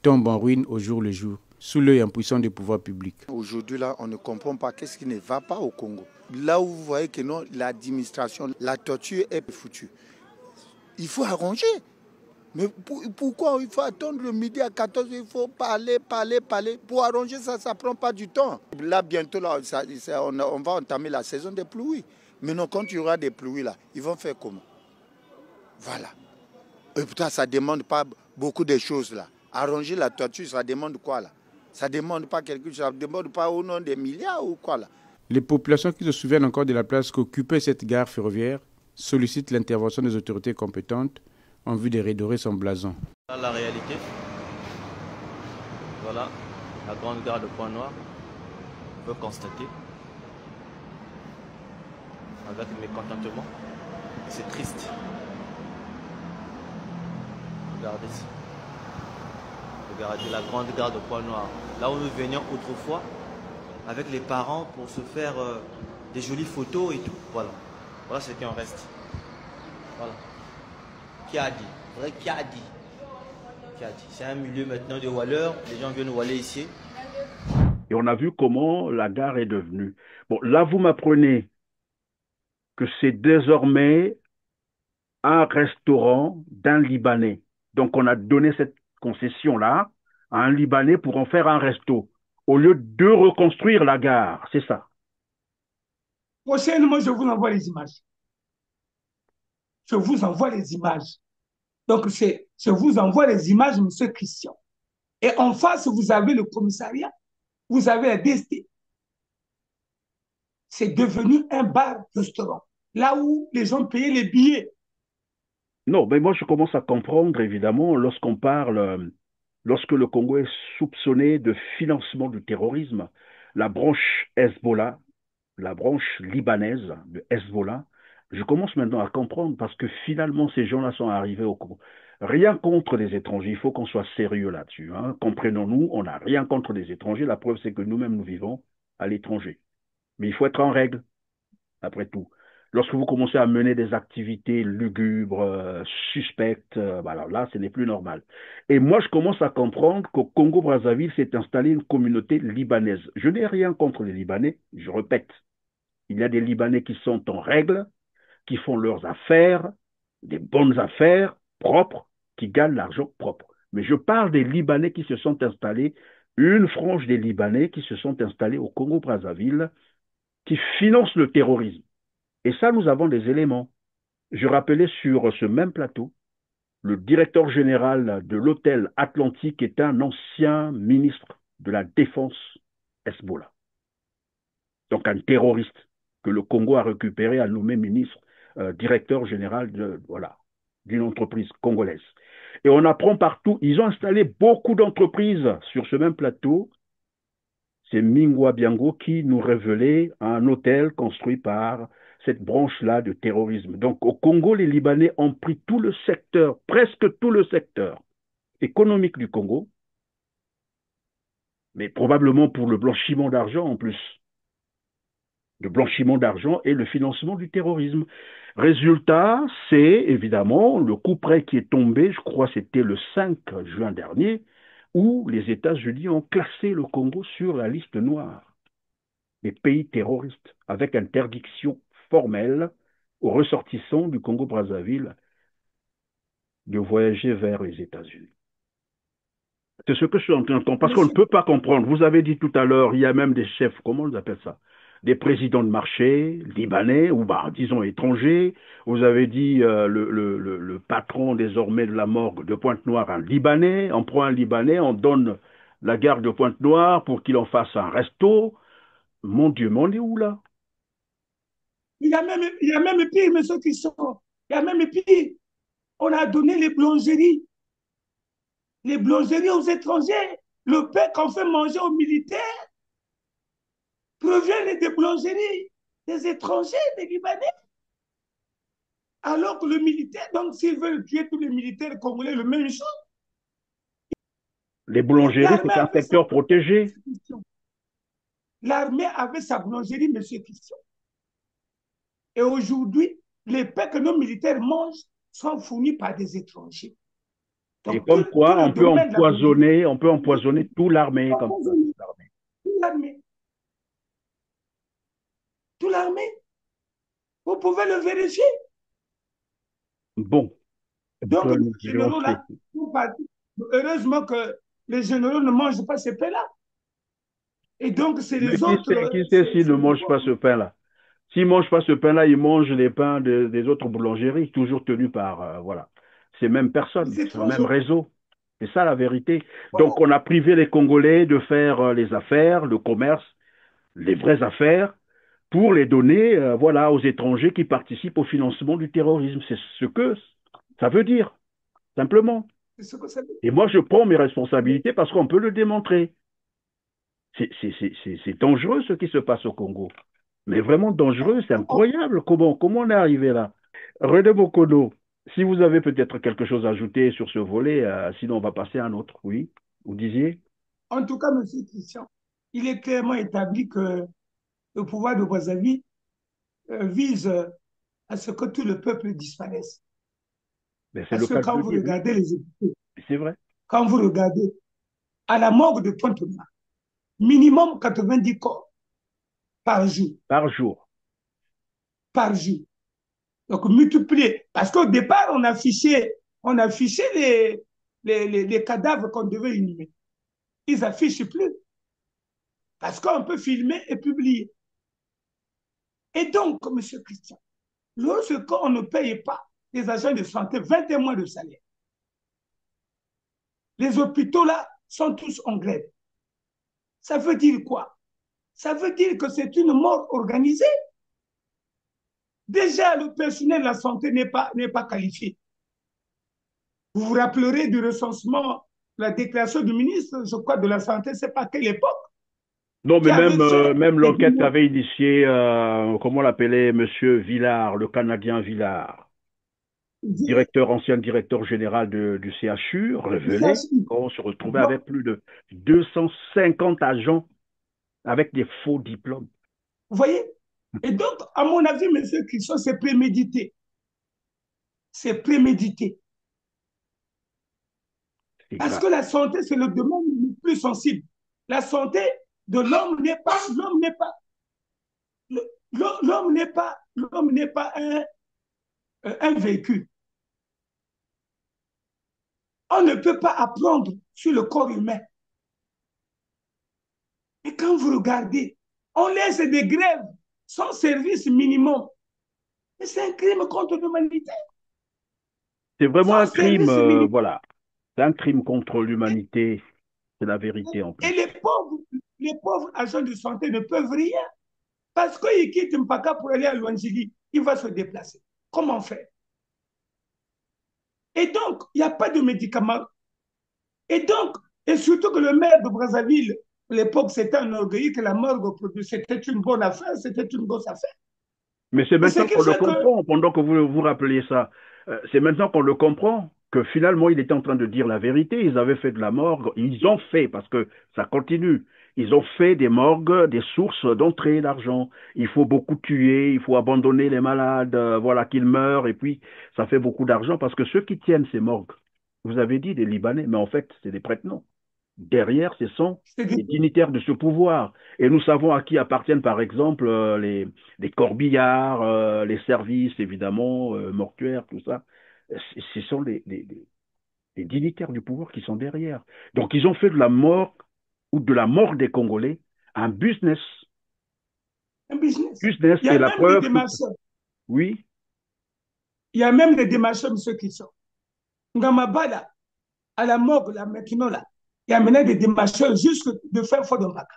tombe en ruine au jour le jour, sous l'œil impuissant des pouvoirs publics. Aujourd'hui, là, on ne comprend pas qu'est-ce qui ne va pas au Congo. Là où vous voyez que non, l'administration, la torture est foutue. Il faut arranger. Mais pourquoi il faut attendre le midi à 14 h? Il faut parler. Pour arranger ça, ça ne prend pas du temps. Là, bientôt, là, on va entamer la saison des pluies. Mais non, quand il y aura des pluies, là, ils vont faire comment? Voilà. Et pourtant, ça ne demande pas beaucoup de choses, là. Arranger la torture, ça demande quoi, là? Ça ne demande pas quelque chose, ça ne demande pas au nom des milliards ou quoi, là? Les populations qui se souviennent encore de la place qu'occupait cette gare ferroviaire sollicitent l'intervention des autorités compétentes en vue de redorer son blason. La réalité, voilà, la grande gare de Pointe-Noire, on peut constater, avec mécontentement, c'est triste. Regardez ça. Regardez la grande gare de Pointe-Noire, là où nous venions autrefois, avec les parents pour se faire des jolies photos et tout, voilà. Voilà ce qui en reste. Voilà. Qui a dit? Vrai, qui a dit? Qui a dit? C'est un milieu maintenant de walleurs, les gens viennent waller ici. Et on a vu comment la gare est devenue. Bon, là, vous m'apprenez que c'est désormais un restaurant d'un Libanais. Donc, on a donné cette concession-là à un Libanais pour en faire un resto, au lieu de reconstruire la gare. C'est ça. Prochainement, je vous envoie les images. Je vous envoie les images. Donc, je vous envoie les images, monsieur Christian. Et en face, vous avez le commissariat, vous avez la DST. C'est devenu un bar-restaurant, là où les gens payaient les billets. Non, mais moi, je commence à comprendre, évidemment, lorsqu'on parle, lorsque le Congo est soupçonné de financement du terrorisme, la branche Hezbollah, la branche libanaise de Hezbollah, Je commence maintenant à comprendre parce que finalement, ces gens-là sont arrivés au Congo. Rien contre les étrangers, il faut qu'on soit sérieux là-dessus. Hein. Comprenons-nous, on n'a rien contre les étrangers. La preuve, c'est que nous-mêmes, nous vivons à l'étranger. Mais il faut être en règle, après tout. Lorsque vous commencez à mener des activités lugubres, suspectes, voilà, là, ce n'est plus normal. Et moi, je commence à comprendre qu'au Congo-Brazzaville s'est installée une communauté libanaise. Je n'ai rien contre les Libanais, je répète. Il y a des Libanais qui sont en règle, qui font leurs affaires, des bonnes affaires propres, qui gagnent l'argent propre. Mais je parle des Libanais qui se sont installés, une frange des Libanais qui se sont installés au Congo-Brazzaville, qui financent le terrorisme. Et ça, nous avons des éléments. Je rappelais sur ce même plateau, le directeur général de l'hôtel Atlantique est un ancien ministre de la Défense Hezbollah. Donc un terroriste que le Congo a récupéré, a nommé ministre, directeur général voilà, d'une entreprise congolaise. Et on apprend partout, ils ont installé beaucoup d'entreprises sur ce même plateau. C'est Mingwa Biango qui nous révélait un hôtel construit par cette branche-là de terrorisme. Donc au Congo, les Libanais ont pris tout le secteur, presque tout le secteur économique du Congo, mais probablement pour le blanchiment d'argent en plus. Le blanchiment d'argent et le financement du terrorisme. Résultat, c'est évidemment le coup près qui est tombé, je crois que c'était le 5 juin dernier, où les États-Unis ont classé le Congo sur la liste noire des pays terroristes, avec interdiction formelle aux ressortissants du Congo-Brazzaville de voyager vers les États-Unis. C'est ce que je suis en train de comprendre, parce qu'on ne peut pas comprendre. Vous avez dit tout à l'heure, il y a même des chefs, comment on appelle ça? Des présidents de marché libanais, ou bah, disons étrangers. Vous avez dit le patron désormais de la morgue de Pointe-Noire, un Libanais. On prend un Libanais, on donne la gare de Pointe-Noire pour qu'il en fasse un resto. Mon Dieu, mais on est où là? Il y a même pire, mais ceux qui sont. Il y a même pire. On a donné les boulangeries aux étrangers. Le pain qu'on fait manger aux militaires provient des boulangeries des étrangers, des Libanais. Alors que le militaire, donc s'ils veulent tuer tous les militaires congolais, le même chose. Les boulangeries, c'est un secteur protégé. L'armée avait sa boulangerie, M. Christian. Et aujourd'hui, les pains que nos militaires mangent sont fournis par des étrangers. Donc, et comme quoi, on peut empoisonner toute l'armée. Toute l'armée. Vous pouvez le vérifier. Bon. Donc, les généraux là, heureusement que les généraux ne mangent pas ces pains-là. Et donc, c'est les autres. Qui sait s'ils ne mangent pas ce pain-là? S'ils ne mangent pas ce pain-là, ils mangent les pains des autres boulangeries, toujours tenus par, voilà, ces mêmes personnes, ce même réseau. C'est ça la vérité. Donc, on a privé les Congolais de faire les affaires, le commerce, les vraies affaires, pour les donner, voilà, aux étrangers qui participent au financement du terrorisme. C'est ce que ça veut dire, simplement. Et moi, je prends mes responsabilités parce qu'on peut le démontrer. C'est dangereux ce qui se passe au Congo. Mais vraiment dangereux, c'est incroyable. Comment on est arrivé là? René Bokono, si vous avez peut-être quelque chose à ajouter sur ce volet, sinon on va passer à un autre. Oui, vous disiez? En tout cas, M. Christian, il est clairement établi que le pouvoir de Brazzaville vise à ce que tout le peuple disparaisse. Parce que quand vous regardez les hôpitaux, c'est vrai. Quand vous regardez à la morgue de Pointe-Noire, minimum 90 corps par jour. Par jour. Par jour. Donc multiplier. Parce qu'au départ, on affichait les cadavres qu'on devait inhumer. Ils n'affichent plus. Parce qu'on peut filmer et publier. Et donc, M. Christian, lorsqu'on ne paye pas les agents de santé 21 mois de salaire, les hôpitaux là sont tous en grève. Ça veut dire quoi? Ça veut dire que c'est une mort organisée. Déjà, le personnel de la santé n'est pas qualifié. Vous vous rappellerez du recensement, la déclaration du ministre, je crois, de la Santé, c'est pas à quelle époque. Non, mais qui avait fait même des l'enquête démons. qu'avait initiée, comment l'appelait Monsieur Villard, le Canadien Villard, ancien directeur général du CHU, révélait qu'on se retrouvait Donc, avec plus de 250 agents avec des faux diplômes. vous voyez? Et donc, à mon avis, M. Christian, c'est prémédité. C'est prémédité. C'est Parce grave. que la santé, c'est le domaine le plus sensible. La santé de l'homme n'est pas un véhicule. On ne peut pas apprendre sur le corps humain. Et quand vous regardez, on laisse des grèves sans service minimum. Et c'est un crime contre l'humanité. C'est vraiment un Sans crime, service minimum. voilà. C'est un crime contre l'humanité. C'est la vérité en Et plus. les pauvres agents de santé ne peuvent rien. Parce qu'il quitte Mpaka pour aller à Luanjili, il va se déplacer. Comment faire? Et donc, il n'y a pas de médicaments. Et donc, et surtout que le maire de Brazzaville, à l'époque, s'était enorgueilli que la morgue c'était une bonne affaire, c'était une grosse affaire. Mais c'est Et ce maintenant qui qu'on le fait que, comprend, pendant que vous vous rappelez ça. C'est maintenant qu'on le comprend, que finalement, il était en train de dire la vérité. Ils avaient fait de la morgue. Ils ont fait, parce que ça continue. Ils ont fait des morgues, des sources d'entrée d'argent. Il faut beaucoup tuer, il faut abandonner les malades, voilà, qu'ils meurent, et puis ça fait beaucoup d'argent, parce que ceux qui tiennent ces morgues, vous avez dit des Libanais, mais en fait, c'est des prête-noms. Derrière, ce sont les dignitaires de ce pouvoir. Et nous savons à qui appartiennent, par exemple, les corbillards, les services, évidemment, mortuaires, tout ça. Ce sont les dignitaires du pouvoir qui sont derrière. Donc, ils ont fait de la mort ou de la mort des Congolais un business. un business. Business, Il y et a la même des preuve, démarcheurs. oui, Il y a même des démarcheurs, ceux qui sont. Ngamabala, à la morgue, là, maintenant, là, il y a maintenant des démarcheurs juste de faire faux de Mbaka.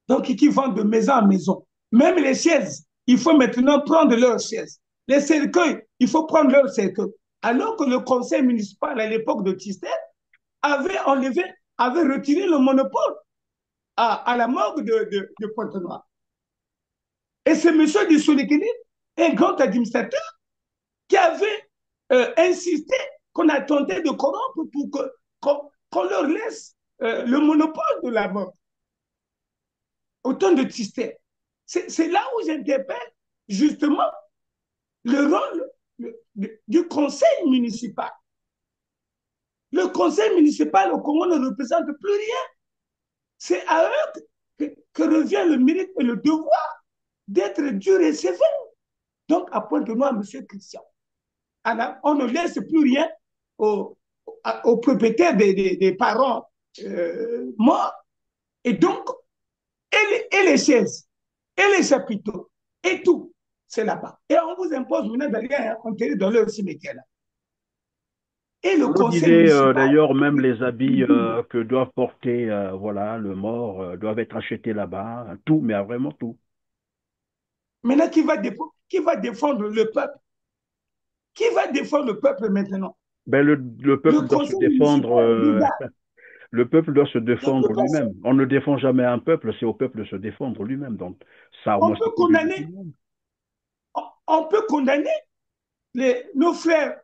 Donc, qui vendent de maison en maison. Même les chaises, il faut maintenant prendre leurs chaises. Les cercueils, il faut prendre leurs cercueils. Alors que le conseil municipal, à l'époque de Tistel, avait enlevé, avait retiré le monopole à la morgue de Pointe-Noire. Et c'est M. Dissoulikini, un grand administrateur, qui avait insisté qu'on a tenté de corrompre pour qu'on leur laisse le monopole de la morgue. Autant de Tistel. C'est là où j'interpelle justement le rôle du conseil municipal. Le conseil municipal au Congo ne représente plus rien. C'est à eux que revient le mérite et le devoir d'être dur et sévère. Donc, à Pointe-Noire, M. Christian, on ne laisse plus rien aux propriétaires des parents morts. Et donc, et les chaises, et les chapiteaux, et tout, c'est là-bas. Et on vous impose maintenant d'aller enterrer dans leur cimetière. Là. Et le on nous conseil disait municipal, d'ailleurs même les habits que doivent porter voilà, le mort doivent être achetés là-bas, tout, mais vraiment tout. maintenant, qui va défendre le peuple? Qui va défendre le peuple maintenant? Ben, le Le peuple doit se conseil défendre, municipal est déjà. le peuple doit se Il défendre peut pas, lui-même. On ne défend jamais un peuple, c'est au peuple de se défendre lui-même. Donc, ça, moi, on peut c'est connu depuis condamner, longtemps. on peut condamner nos frères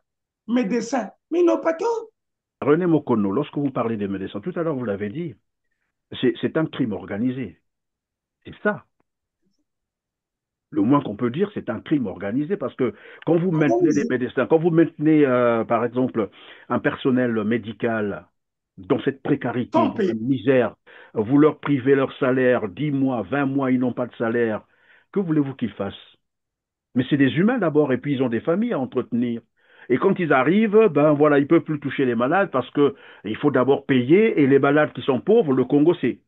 médecins, mais ils n'ont pas tort. René Mokono, lorsque vous parlez des médecins, tout à l'heure, vous l'avez dit, c'est un crime organisé. C'est ça. Le moins qu'on peut dire, c'est un crime organisé parce que quand vous maintenez des médecins, quand vous maintenez, par exemple, un personnel médical dans cette précarité, Sans dans la payer. misère, vous leur privez leur salaire, 10 mois, 20 mois, ils n'ont pas de salaire, que voulez-vous qu'ils fassent? Mais c'est des humains d'abord, et puis ils ont des familles à entretenir. Et quand ils arrivent, ben voilà, ils ne peuvent plus toucher les malades parce que il faut d'abord payer, et les malades qui sont pauvres, le Congo, c'est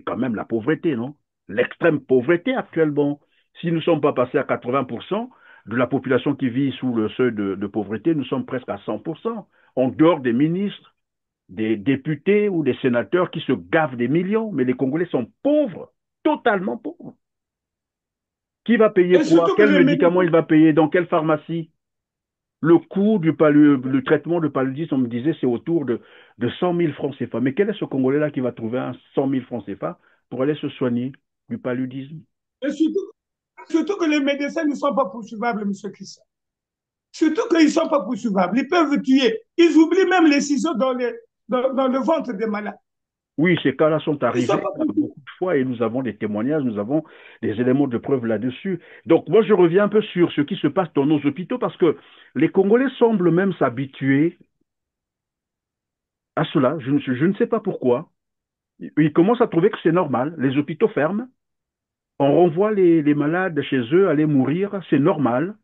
quand même la pauvreté, non? L'extrême pauvreté actuellement. Si nous ne sommes pas passés à 80% de la population qui vit sous le seuil de pauvreté, nous sommes presque à 100%, en dehors des ministres, des députés ou des sénateurs qui se gavent des millions. Mais les Congolais sont pauvres, totalement pauvres. Qui va payer Et quoi? surtout que Quel les médicament il médicaments, va payer? Dans quelle pharmacie? Le coût du traitement de paludisme, on me disait, c'est autour de 100 000 francs CFA. Mais quel est ce Congolais-là qui va trouver un 100 000 francs CFA pour aller se soigner? du paludisme. Et surtout que les médecins ne sont pas poursuivables, M. Christian. Surtout qu'ils ne sont pas poursuivables. Ils peuvent tuer. Ils oublient même les ciseaux dans le ventre des malades. Oui, ces cas-là sont Ils ne sont arrivés pas poursuivables. beaucoup de fois et nous avons des témoignages, nous avons des éléments de preuve là-dessus. Donc moi, je reviens un peu sur ce qui se passe dans nos hôpitaux parce que les Congolais semblent même s'habituer à cela. Je ne sais pas pourquoi. Ils commencent à trouver que c'est normal. Les hôpitaux ferment, on renvoie les malades chez eux aller mourir, c'est normal.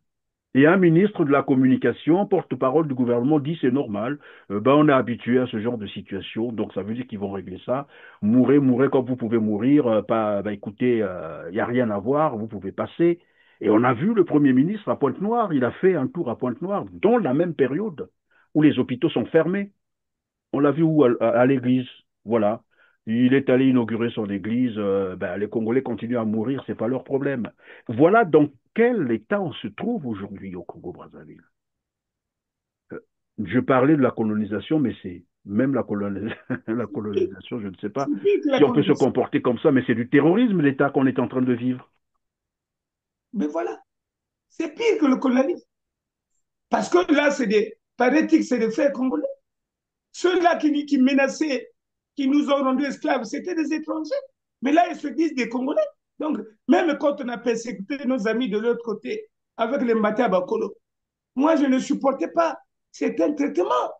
Et un ministre de la communication, porte-parole du gouvernement, dit c'est normal. Ben, on est habitué à ce genre de situation, donc ça veut dire qu'ils vont régler ça. Mourez, mourez comme vous pouvez mourir. Pas, ben, écoutez, il n'y a rien à voir, vous pouvez passer. Et on a vu le Premier ministre à Pointe-Noire, il a fait un tour à Pointe-Noire dans la même période où les hôpitaux sont fermés. On l'a vu où? À l'église. Voilà. Il est allé inaugurer son église. Ben, les Congolais continuent à mourir, c'est pas leur problème. Voilà dans quel état on se trouve aujourd'hui au Congo-Brazzaville. Euh, Je parlais de la colonisation, mais c'est même la colonisation, je ne sais pas C'est pire que la si on peut se colonisation. comporter comme ça, mais c'est du terrorisme, l'État qu'on est en train de vivre. Mais voilà, c'est pire que le colonialisme. Parce que là, paraît-il que c'est des frères congolais. Ceux-là qui menaçaient, qui nous ont rendus esclaves, c'était des étrangers. Mais là, ils se disent des Congolais. Donc, même quand on a persécuté nos amis de l'autre côté avec les Mbata Bakolo, moi, je ne supportais pas. C'est un traitement.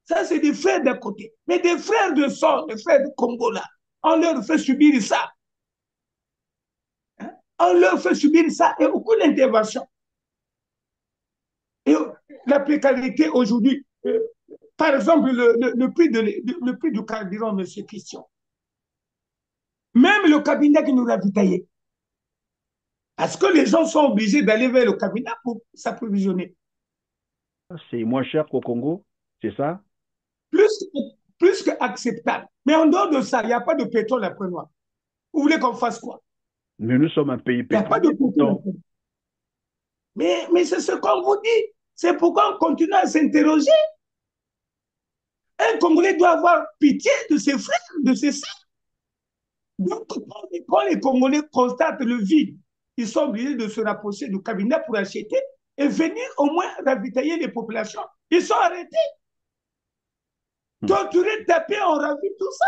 Ça, c'est des frères d'un côté. Mais des frères de sang, des frères de Congo, là, on leur fait subir ça. Hein? On leur fait subir ça et aucune intervention. Et la précarité aujourd'hui, par exemple, le prix du carburant, M. Christian, même le cabinet qui nous ravitaillait, parce que les gens sont obligés d'aller vers le cabinet pour s'approvisionner. C'est moins cher qu'au Congo, c'est ça? Plus, plus qu'acceptable. Mais en dehors de ça, il n'y a pas de pétrole après moi. Vous voulez qu'on fasse quoi? Mais nous sommes un pays Il n'y a pas de pétrolier pétrole pourtant. après moi. Mais c'est ce qu'on vous dit. C'est pourquoi on continue à s'interroger. Un Congolais doit avoir pitié de ses frères, de ses sœurs. Donc, quand les Congolais constatent le vide, ils sont obligés de se rapprocher du cabinet pour acheter et venir au moins ravitailler les populations. Ils sont arrêtés. Torturer, taper, on ravit tout ça.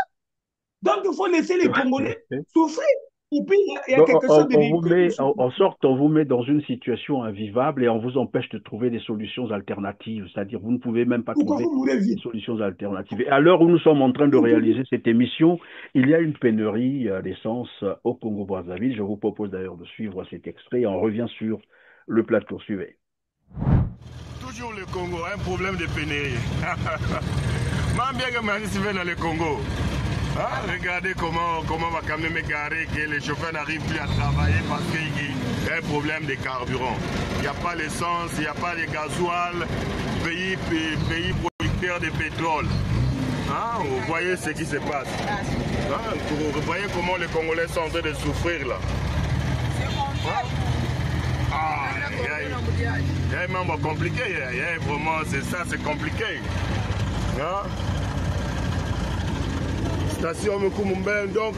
Donc, il faut laisser les Congolais souffrir. Et puis, il y a Donc, quelque chose de vous ridicule. met, en sorte, on vous met dans une situation invivable et on vous empêche de trouver des solutions alternatives. C'est-à-dire, vous ne pouvez même pas Pourquoi trouver vous mourrez des vite? solutions alternatives. Et à l'heure où nous sommes en train de réaliser cette émission, il y a une pénurie d'essence au Congo-Brazzaville. Je vous propose d'ailleurs de suivre cet extrait et on revient sur le plateau suivant. Toujours le Congo, un problème de pénurie. Même bien que je vais dans le Congo. Ah, regardez comment va quand même garer que les chauffeurs n'arrivent plus à travailler parce qu'il y a un problème de carburant. Il n'y a pas l'essence, il n'y a pas de gasoil, pays producteur de pétrole. Ah, vous voyez ce qui se passe. Ah, vous voyez comment les Congolais sont en train de souffrir là. Ah, il y a un membre compliqué, il y a vraiment, c'est ça, c'est compliqué. Ah. Station Moukoumbe, donc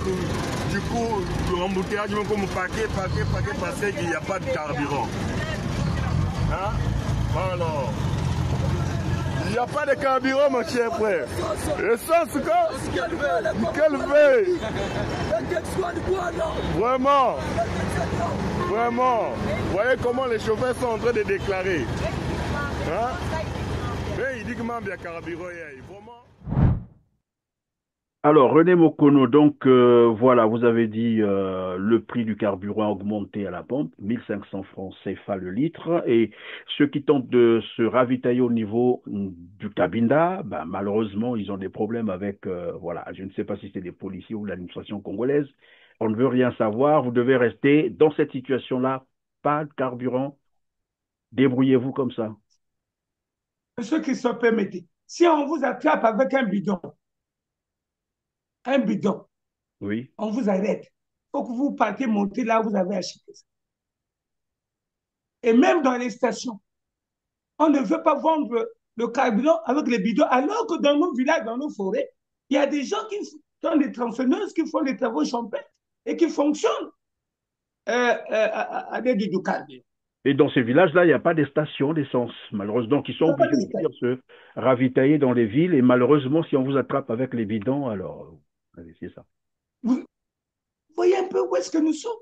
du coup, l'embouteillage comme paquet, parce qu'il n'y a pas de carburant. Hein? Alors, il n'y a pas de carburant, mon cher frère. L'essence, quoi? Quelle veille? Vraiment. Vraiment. Vous voyez comment les chauffeurs sont en train de déclarer. Hein? Mais il dit que même il y a carburant, vraiment. Alors, René Mokono, donc voilà, vous avez dit le prix du carburant a augmenté à la pompe, 1500 francs CFA le litre, et ceux qui tentent de se ravitailler au niveau du Cabinda, ben, malheureusement, ils ont des problèmes avec, voilà, je ne sais pas si c'est des policiers ou l'administration congolaise, on ne veut rien savoir, vous devez rester dans cette situation-là, pas de carburant, débrouillez-vous comme ça. Ceux qui sont permettés. Si on vous attrape avec un bidon, Oui. on vous arrête. Il faut que vous partiez monter là où vous avez acheté ça. Et même dans les stations, on ne veut pas vendre le carburant avec les bidons, alors que dans nos villages, dans nos forêts, il y a des gens qui ont des tronçonneuses qui font des travaux champêtres et qui fonctionnent à des du carburant. Et dans ces villages-là, il n'y a pas de stations d'essence, malheureusement. Donc, ils sont Il n'y a pas obligés de de détail. venir se ravitailler dans les villes. Et malheureusement, si on vous attrape avec les bidons, alors, allez, c'est ça. Vous voyez un peu où est-ce que nous sommes?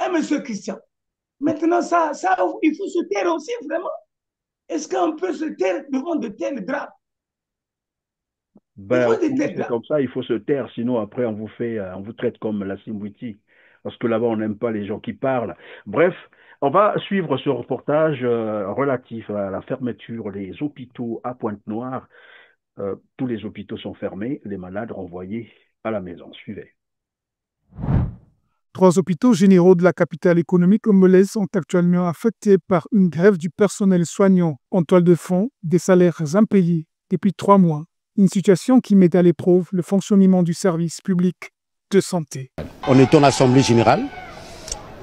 Hein, monsieur Christian? Maintenant, il faut se taire aussi, vraiment. Est-ce qu'on peut se taire devant de tels draps? Ben, Devant de pour nous, tels c'est draps. comme ça, il faut se taire, sinon après, on vous traite comme la Simbouiti. Parce que là-bas, on n'aime pas les gens qui parlent. Bref, on va suivre ce reportage relatif à la fermeture des hôpitaux à Pointe-Noire. Tous les hôpitaux sont fermés, les malades renvoyés à la maison. Suivez. 3 hôpitaux généraux de la capitale économique congolaise sont actuellement affectés par une grève du personnel soignant en toile de fond, des salaires impayés depuis 3 mois. Une situation qui met à l'épreuve le fonctionnement du service public de santé. On est en assemblée générale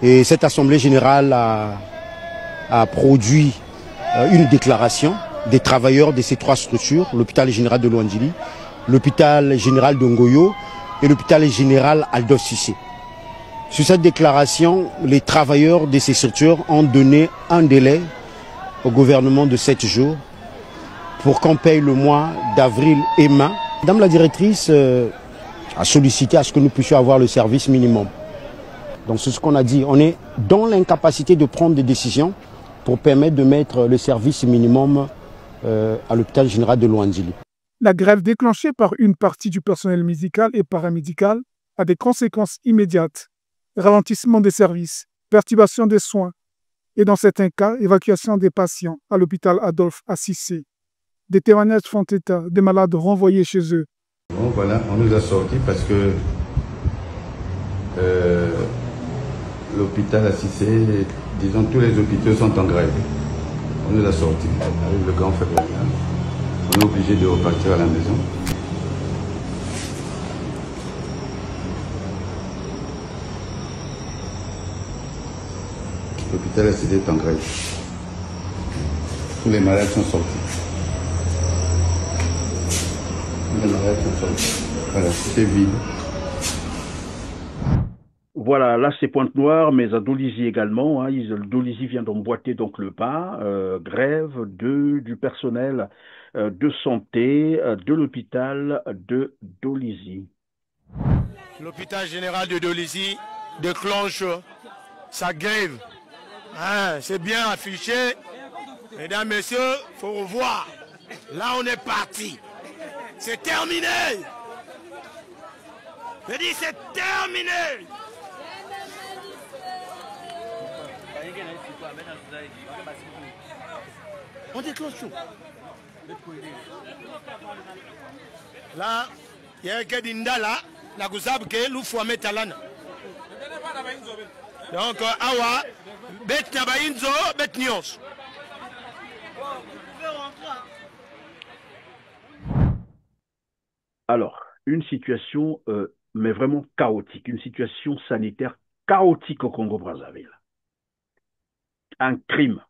et cette assemblée générale a produit une déclaration des travailleurs de ces 3 structures, l'hôpital général de Luandjili, l'hôpital général de Ngoyo et l'hôpital général Adolphe Cissé. Sur cette déclaration, les travailleurs de ces structures ont donné un délai au gouvernement de 7 jours pour qu'on paye le mois d'avril et mai. Madame la directrice a sollicité à ce que nous puissions avoir le service minimum. Donc c'est ce qu'on a dit. On est dans l'incapacité de prendre des décisions pour permettre de mettre le service minimum à l'hôpital général de Luandjili. La grève déclenchée par une partie du personnel médical et paramédical a des conséquences immédiates. Ralentissement des services, perturbation des soins et dans certains cas, évacuation des patients à l'hôpital Adolphe à Cissé. Des témoignages font état des malades renvoyés chez eux. Bon, voilà, on nous a sortis parce que l'hôpital à Cissé, disons tous les hôpitaux sont en grève. On nous a sortis avec le grand frère. On est obligé de repartir à la maison. L'hôpital à Cissé est en grève. Tous les malades sont sortis. Voilà, c'est vide. Voilà, là c'est Pointe-Noire, mais à Dolisie également. Hein, Dolisie vient d'emboîter donc le pas. Grève du personnel de santé de l'hôpital de Dolisie. L'hôpital général de Dolisie déclenche sa grève. Hein, c'est bien affiché. Mesdames, messieurs, il faut revoir. Là, on est parti. C'est terminé. Je dis, c'est terminé. On déclenche tout. Là, il y a un gars d'Indala, la gouzab que nous faut mettre à l'âne. Donc, awa, bet nabainzo, bet nios. Alors, une situation, mais vraiment chaotique, une situation sanitaire chaotique au Congo-Brazzaville. Un crime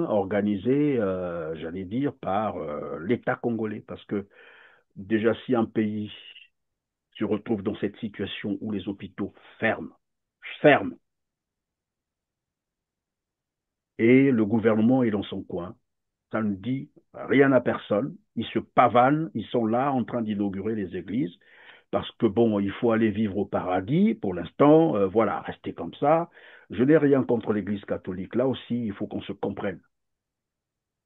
organisé, j'allais dire, par l'État congolais, parce que déjà si un pays se retrouve dans cette situation où les hôpitaux ferment, et le gouvernement est dans son coin, ça ne dit rien à personne, ils se pavanent, ils sont là en train d'inaugurer les églises, parce que bon, il faut aller vivre au paradis, pour l'instant, voilà, rester comme ça. Je n'ai rien contre l'Église catholique, là aussi, il faut qu'on se comprenne.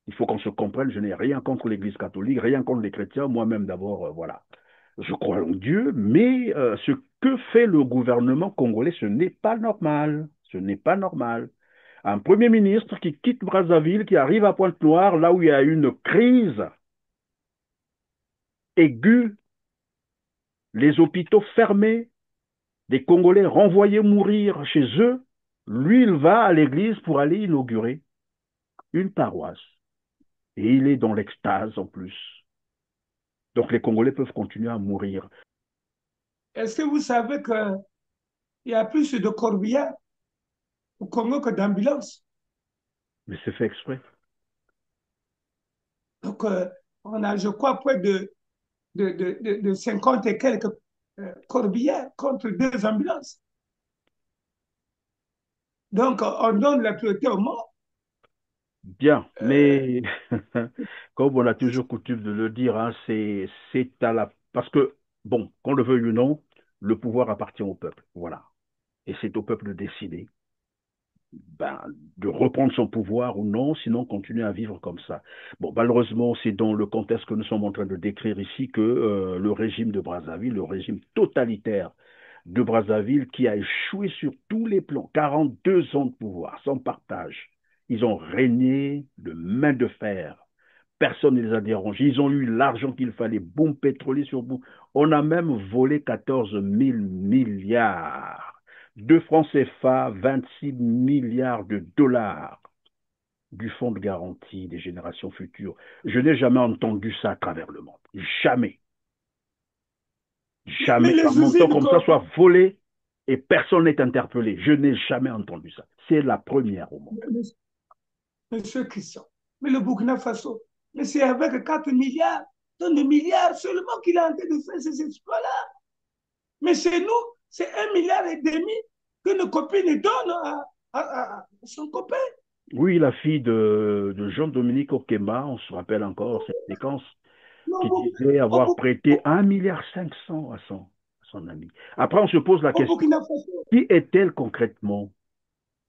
Il faut qu'on se comprenne, je n'ai rien contre l'Église catholique, rien contre les chrétiens, moi-même d'abord, voilà. Je crois en Dieu, mais ce que fait le gouvernement congolais, ce n'est pas normal. Ce n'est pas normal. Un premier ministre qui quitte Brazzaville, qui arrive à Pointe-Noire, là où il y a une crise aiguë, les hôpitaux fermés, des Congolais renvoyés mourir chez eux, lui, il va à l'église pour aller inaugurer une paroisse. Et il est dans l'extase en plus. Donc les Congolais peuvent continuer à mourir. Est-ce que vous savez qu'il y a plus de corbillards au Congo que d'ambulances? Mais c'est fait exprès. Donc, on a, je crois, près de 50 et quelques corbillards contre 2 ambulances. Donc, on donne la priorité aux morts. Bien, mais comme on a toujours coutume de le dire, hein, c'est à la... Parce que, bon, qu'on le veuille ou non, le pouvoir appartient au peuple. Voilà. Et c'est au peuple de décider ben, de reprendre son pouvoir ou non, sinon continuer à vivre comme ça. Bon, malheureusement, c'est dans le contexte que nous sommes en train de décrire ici que le régime de Brazzaville, le régime totalitaire de Brazzaville, qui a échoué sur tous les plans, 42 ans de pouvoir, sans partage, ils ont régné de main de fer. Personne ne les a dérangés. Ils ont eu l'argent qu'il fallait, boum, pétrolier sur boum. On a même volé 14 000 milliards de francs CFA, 26 milliards de dollars du fonds de garantie des générations futures. Je n'ai jamais entendu ça à travers le monde. Jamais. Mais Jamais qu'un les montant usines, comme ça soit volé et personne n'est interpellé. Je n'ai jamais entendu ça. C'est la première au monde. Monsieur Christian, mais le Burkina Faso, mais c'est avec 4 milliards, donc de milliards seulement qu'il est en train de faire ces exploits-là. Mais chez nous, c'est 1,5 milliard que nos copines donnent à son copain. Oui, la fille de Jean-Dominique Okemba, on se rappelle encore cette séquence, qui disait avoir prêté 1,5 milliard à son ami. Après, on se pose la question, qui est-elle concrètement?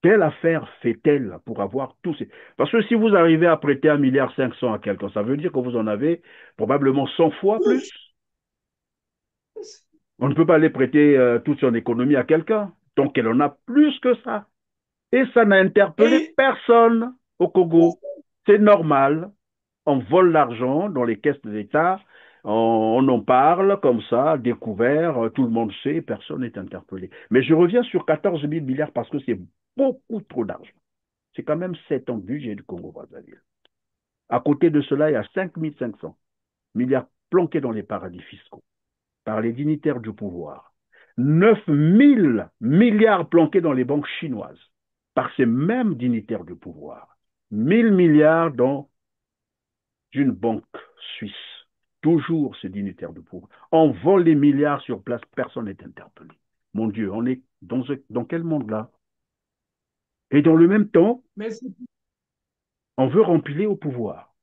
Quelle affaire fait-elle pour avoir tous ces... Parce que si vous arrivez à prêter 1,5 milliard à quelqu'un, ça veut dire que vous en avez probablement 100 fois plus. On ne peut pas aller prêter toute son économie à quelqu'un. Donc, elle en a plus que ça. Et ça n'a interpellé personne au Congo. C'est normal. On vole l'argent dans les caisses de l'État. On en parle comme ça, découvert, tout le monde sait, personne n'est interpellé. Mais je reviens sur 14 000 milliards parce que c'est beaucoup trop d'argent. C'est quand même 7 ans de budget du Congo-Brazzaville. À côté de cela, il y a 5 500 milliards planqués dans les paradis fiscaux par les dignitaires du pouvoir. 9 000 milliards planqués dans les banques chinoises par ces mêmes dignitaires du pouvoir. 1 000 milliards dans une banque suisse. Toujours ces dignitaires de pouvoir. On vole les milliards sur place, personne n'est interpellé. Mon Dieu, on est dans quel monde-là? Et dans le même temps, on veut remplir au pouvoir.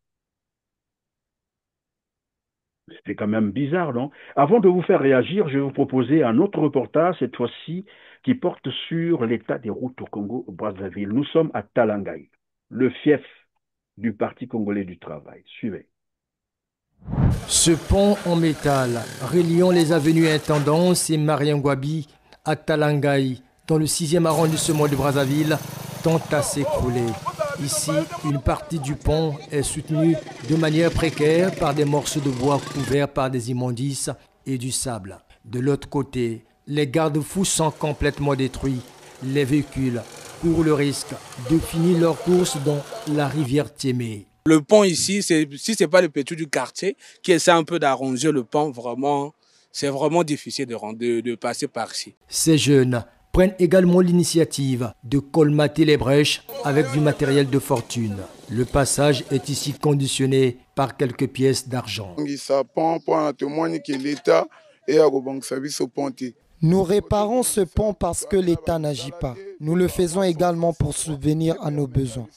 C'est quand même bizarre, non? Avant de vous faire réagir, je vais vous proposer un autre reportage, cette fois-ci, qui porte sur l'état des routes au Congo-Brazzaville. Nous sommes à Talangaï, le fief du Parti congolais du travail. Suivez. Ce pont en métal reliant les avenues Intendance et Mariangwabi à Talangaï, dans le 6e arrondissement de Brazzaville, tend à s'écrouler. Ici, une partie du pont est soutenue de manière précaire par des morceaux de bois couverts par des immondices et du sable. De l'autre côté, les garde-fous sont complètement détruits. Les véhicules courent le risque de finir leur course dans la rivière Tiémé. Le pont ici, si ce n'est pas le petit du quartier qui essaie un peu d'arranger le pont, vraiment, c'est vraiment difficile de passer par ici. Ces jeunes prennent également l'initiative de colmater les brèches avec du matériel de fortune. Le passage est ici conditionné par quelques pièces d'argent. Nous réparons ce pont parce que l'État n'agit pas. Nous le faisons également pour subvenir à nos besoins.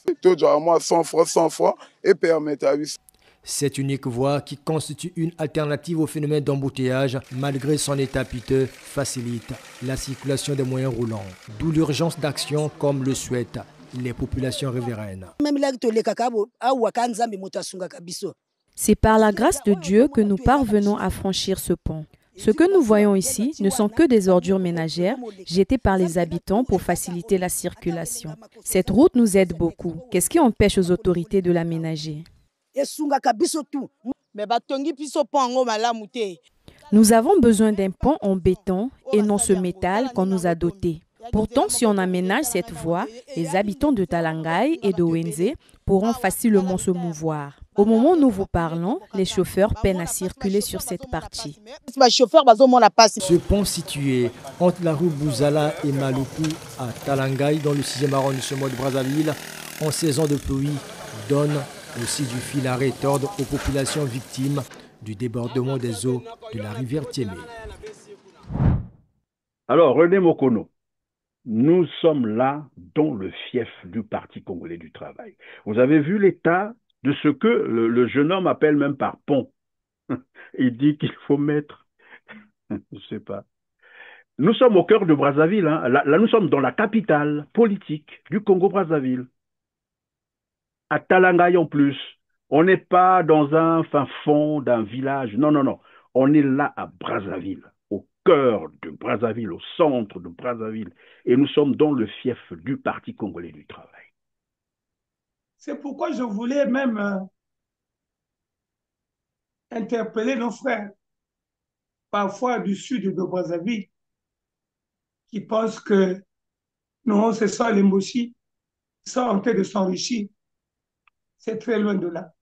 Cette unique voie qui constitue une alternative au phénomène d'embouteillage, malgré son état piteux, facilite la circulation des moyens roulants. D'où l'urgence d'action comme le souhaitent les populations riveraines. C'est par la grâce de Dieu que nous parvenons à franchir ce pont. Ce que nous voyons ici ne sont que des ordures ménagères jetées par les habitants pour faciliter la circulation. Cette route nous aide beaucoup. Qu'est-ce qui empêche aux autorités de l'aménager? Nous avons besoin d'un pont en béton et non ce métal qu'on nous a doté. Pourtant, si on aménage cette voie, les habitants de Talangaï et de Wenze pourront facilement se mouvoir. Au moment où nous vous parlons, les chauffeurs peinent à circuler sur cette partie. Ce pont situé entre la rue Bouzala et Maluku à Talangaï dans le 6e arrondissement de Brazzaville, en saison de pluie, donne aussi du fil à retordre aux populations victimes du débordement des eaux de la rivière Tiémé. Alors, René Mokono, Nous sommes là dans le fief du Parti congolais du travail. Vous avez vu l'état de ce que le jeune homme appelle même par pont. Il dit qu'il faut mettre, je ne sais pas. Nous sommes au cœur de Brazzaville. Hein. Là, nous sommes dans la capitale politique du Congo-Brazzaville. À Talangaï en plus. On n'est pas dans un fin fond d'un village. Non, non, non. On est là à Brazzaville, au cœur de Brazzaville, au centre de Brazzaville. Et nous sommes dans le fief du Parti congolais du travail. C'est pourquoi je voulais même interpeller nos frères, parfois du sud de Brazzaville, qui pensent que non, ce sont les Moshi qui sont en train de s'enrichir. C'est très loin de là.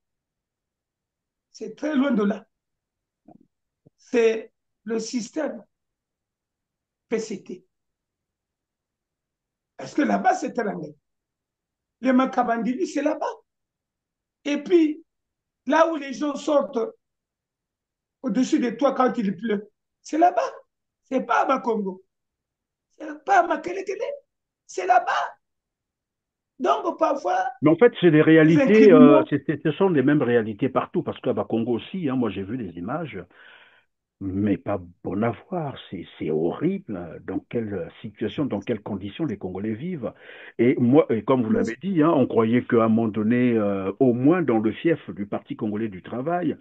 C'est très loin de là. C'est le système PCT. Est-ce que là-bas, c'est Terangay? Les Makabandini, c'est là-bas. Et puis, là où les gens sortent au-dessus de toi quand il pleut, c'est là-bas. C'est pas à Makongo. C'est pas à Makelekele. C'est là-bas. Donc, parfois... Mais en fait, c'est des réalités, ce sont les mêmes réalités partout, parce qu'à Bakongo aussi, hein, moi j'ai vu des images, mais pas bon à voir, c'est horrible dans quelle situation, dans quelles conditions les Congolais vivent. Et moi, et comme vous l'avez dit, hein, on croyait qu'à un moment donné, au moins dans le fief du Parti congolais du travail,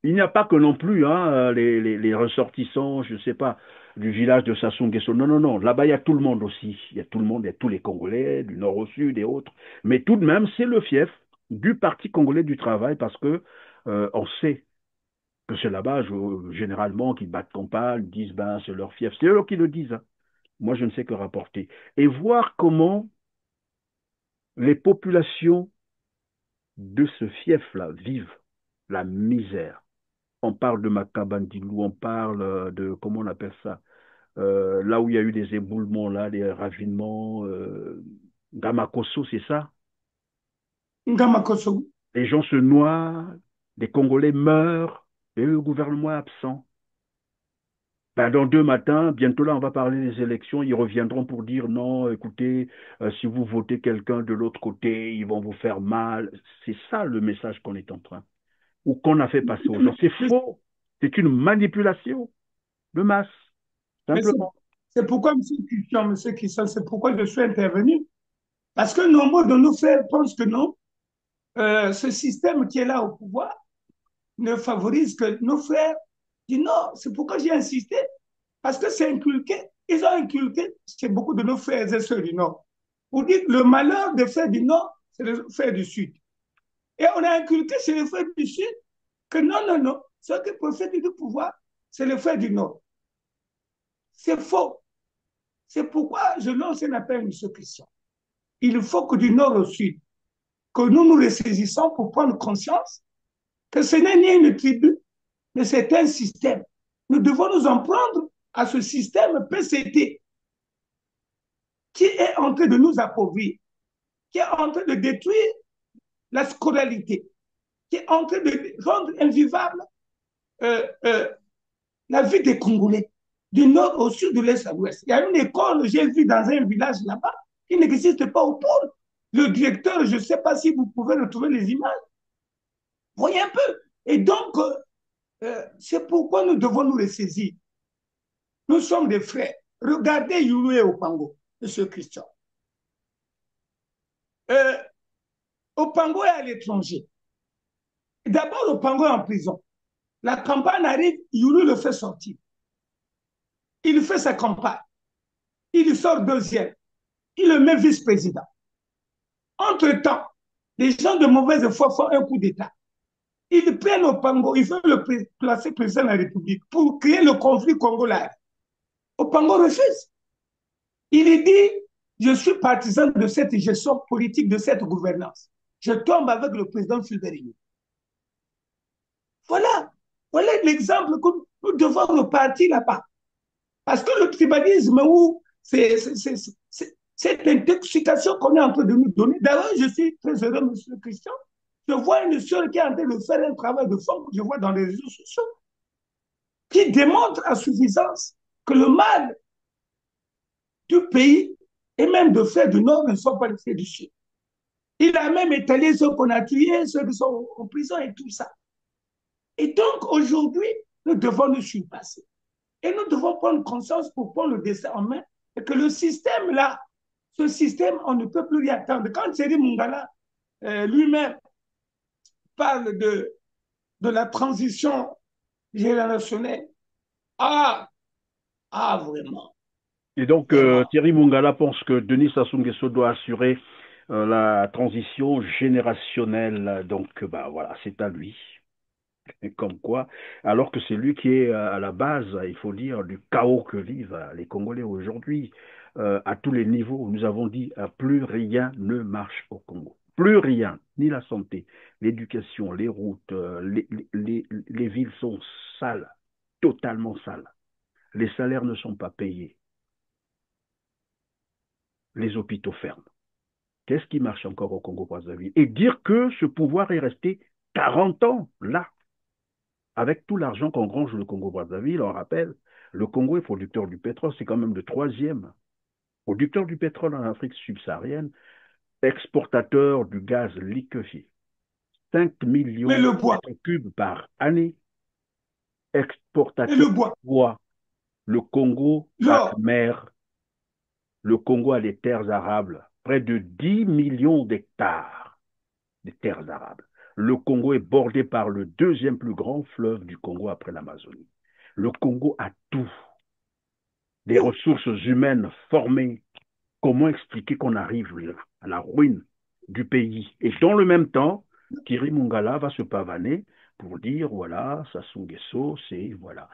il n'y a pas que non plus hein, les ressortissants, je ne sais pas, du village de Sassou Nguesso. Non, non, non. Là-bas, il y a tout le monde aussi. Il y a tout le monde, il y a tous les Congolais, du nord au sud et autres. Mais tout de même, c'est le fief du Parti congolais du travail parce que on sait que c'est là-bas, généralement, qu'ils battent campagne, disent, ben, c'est leur fief. C'est eux qui le disent. Hein. Moi, je ne sais que rapporter. Et voir comment les populations de ce fief-là vivent la misère. On parle de Makabandilou, on parle de, comment on appelle ça, là où il y a eu des éboulements, là, des ravinements, Gamakoso, c'est ça? Gamakoso. Les gens se noient, les Congolais meurent, et le gouvernement est absent. Ben, dans 2 matins, bientôt là, on va parler des élections, ils reviendront pour dire non, écoutez, si vous votez quelqu'un de l'autre côté, ils vont vous faire mal. C'est ça le message qu'on est en train, ou qu'on a fait passer aux gens. C'est faux, c'est une manipulation de masse. C'est pourquoi, M. Christian, c'est pourquoi je suis intervenu. Parce que nombreux de nos frères pensent que non, ce système qui est là au pouvoir ne favorise que nos frères disent non. C'est pourquoi j'ai insisté. Parce que c'est inculqué. Ils ont inculqué chez beaucoup de nos frères et sœurs du Nord. Pour dire que le malheur des frères du Nord, c'est les frères du Sud. Et on a inculqué chez les frères du Sud que non, non, non, ceux qui profitent du pouvoir, c'est les frères du Nord. C'est faux. C'est pourquoi je lance un appel, M. Christian. Il faut que du nord au sud, que nous nous ressaisissons pour prendre conscience que ce n'est ni une tribu, mais c'est un système. Nous devons nous en prendre à ce système PCT qui est en train de nous appauvrir, qui est en train de détruire la scolarité, qui est en train de rendre invivable la vie des Congolais, du nord au sud, de l'est à l'ouest. Il y a une école, j'ai vu dans un village là-bas, qui n'existe pas au pôle. Le directeur, je ne sais pas si vous pouvez retrouver les images. Voyez un peu. Et donc, c'est pourquoi nous devons nous ressaisir. Nous sommes des frères. Regardez Youlou et Opango, M. Christian. Opango est à l'étranger. D'abord, Opango est en prison. La campagne arrive, Youlou le fait sortir. Il fait sa campagne. Il sort deuxième. Il le met vice-président. Entre-temps, les gens de mauvaise foi font un coup d'État. Ils prennent Opango, ils veulent le placer président de la République pour créer le conflit congolais. Opango refuse. Il dit, je suis partisan de cette gestion politique, de cette gouvernance. Je tombe avec le président Fulbert. Voilà. Voilà l'exemple que nous devons repartir là-bas. Parce que le tribalisme, ou cette intoxication qu'on est en train de nous donner, d'ailleurs, je suis très heureux, M. Christian, je vois une sœur qui est en train de faire un travail de fond que je vois dans les réseaux sociaux, qui démontre à suffisance que le mal du pays Et même de frères du Nord ne sont pas les frères du Sud. Il a même étalé ceux qu'on a tués, ceux qui sont en prison et tout ça. Et donc, aujourd'hui, nous devons nous surpasser. Et nous devons prendre conscience pour prendre le destin en main. Et que le système, là, ce système, on ne peut plus y attendre. Quand Thierry Mungala lui-même parle de la transition générationnelle, vraiment. Et donc, Thierry Mungala pense que Denis Sassou Nguesso doit assurer la transition générationnelle. Donc, bah, voilà, c'est à lui. Et comme quoi, alors que c'est lui qui est à la base, il faut dire, du chaos que vivent les Congolais aujourd'hui, à tous les niveaux. Nous avons dit, plus rien ne marche au Congo. Plus rien, ni la santé, l'éducation, les routes, les villes sont sales, totalement sales. Les salaires ne sont pas payés. Les hôpitaux ferment. Qu'est-ce qui marche encore au Congo-Brazzaville? Et dire que ce pouvoir est resté 40 ans là, avec tout l'argent qu'engrange le Congo-Brazzaville, on rappelle, le Congo est producteur du pétrole, c'est quand même le troisième producteur du pétrole en Afrique subsaharienne, exportateur du gaz liquéfié. 5 millions de mètres cubes par année, exportateur de bois. Le Congo a la mer, le Congo a des terres arables, près de 10 millions d'hectares de terres arables. Le Congo est bordé par le deuxième plus grand fleuve du Congo après l'Amazonie. Le Congo a tout. Des ressources humaines formées. Comment expliquer qu'on arrive là, à la ruine du pays? Et dans le même temps, Thierry Mungala va se pavaner pour dire, voilà, Sassou Nguesso, c'est, voilà.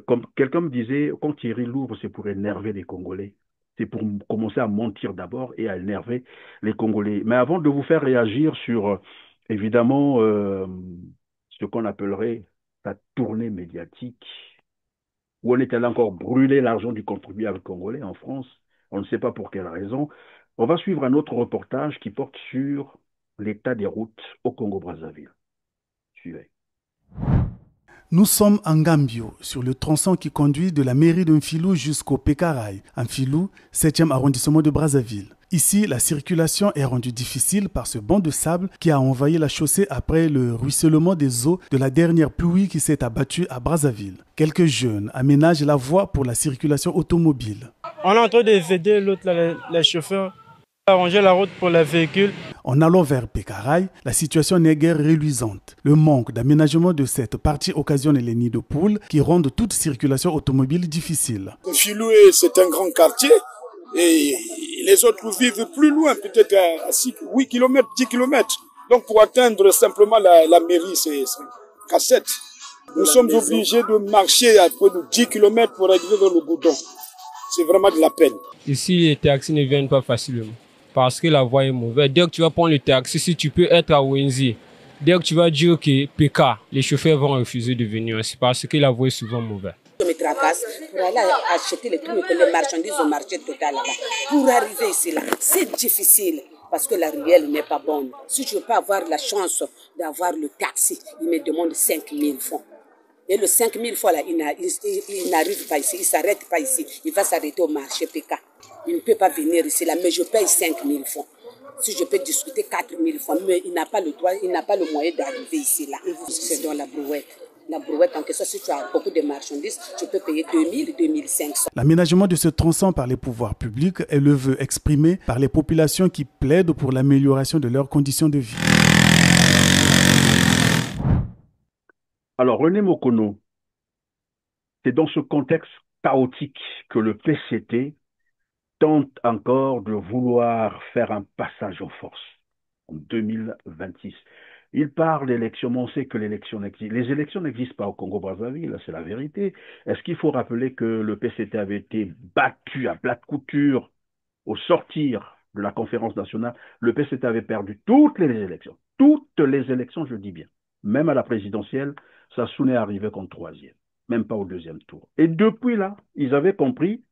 Comme quelqu'un me disait, quand Thierry l'ouvre, c'est pour énerver les Congolais. C'est pour commencer à mentir d'abord et à énerver les Congolais. Mais avant de vous faire réagir sur, évidemment, ce qu'on appellerait la tournée médiatique, où on est allé encore brûler l'argent du contribuable congolais en France, on ne sait pas pour quelle raison. On va suivre un autre reportage qui porte sur l'état des routes au Congo-Brazzaville. Suivez. Nous sommes en Gambio, sur le tronçon qui conduit de la mairie de Mfilou jusqu'au Pékaraï. Mfilou, 7e arrondissement de Brazzaville. Ici, la circulation est rendue difficile par ce banc de sable qui a envahi la chaussée après le ruissellement des eaux de la dernière pluie qui s'est abattue à Brazzaville. Quelques jeunes aménagent la voie pour la circulation automobile. On est en train d'aider les chauffeurs à arranger la route pour les véhicules. En allant vers Pékaraï, la situation n'est guère reluisante. Le manque d'aménagement de cette partie occasionne les nids de poules qui rendent toute circulation automobile difficile. Mfilou, c'est un grand quartier et les autres vivent plus loin, peut-être à 8 km, 10 km. Donc pour atteindre simplement la mairie, c'est cassette. Nous sommes obligés de marcher à peu de 10 km pour arriver dans le goudron. C'est vraiment de la peine. Ici, les taxis ne viennent pas facilement parce que la voie est mauvaise. Dès que tu vas prendre le taxi, si tu peux être à Wenzi, dès que tu vas dire que PK, les chauffeurs vont refuser de venir. C'est parce que la voie est souvent mauvaise. Je me tracasse pour aller acheter les trucs, les marchandises au marché total là-bas. Pour arriver ici, là, c'est difficile parce que la ruelle n'est pas bonne. Si je peux avoir la chance d'avoir le taxi, il me demande 5 000 francs. Et le 5 000 francs, là, il n'arrive pas ici, il ne s'arrête pas ici. Il va s'arrêter au marché PK. Il ne peut pas venir ici, là, mais je paye 5 000 francs. Si je peux discuter 4 000 francs, mais il n'a pas le droit, il n'a pas le moyen d'arriver ici, là. C'est dans la brouette. La brouette, en question, si tu as beaucoup de marchandises, tu peux payer 2 000, 2 500. L'aménagement de ce tronçon par les pouvoirs publics est le vœu exprimé par les populations qui plaident pour l'amélioration de leurs conditions de vie. Alors, René Mokono, c'est dans ce contexte chaotique que le PCT tente encore de vouloir faire un passage en force en 2026. Il parle d'élections, mais on sait que l'élection n'existe. Les élections n'existent pas au Congo-Brazzaville, c'est la vérité. Est-ce qu'il faut rappeler que le PCT avait été battu à plate couture au sortir de la conférence nationale? Le PCT avait perdu toutes les élections. Toutes les élections, je dis bien. Même à la présidentielle, Sassou est arrivé comme troisième, même pas au deuxième tour. Et depuis là, ils avaient compris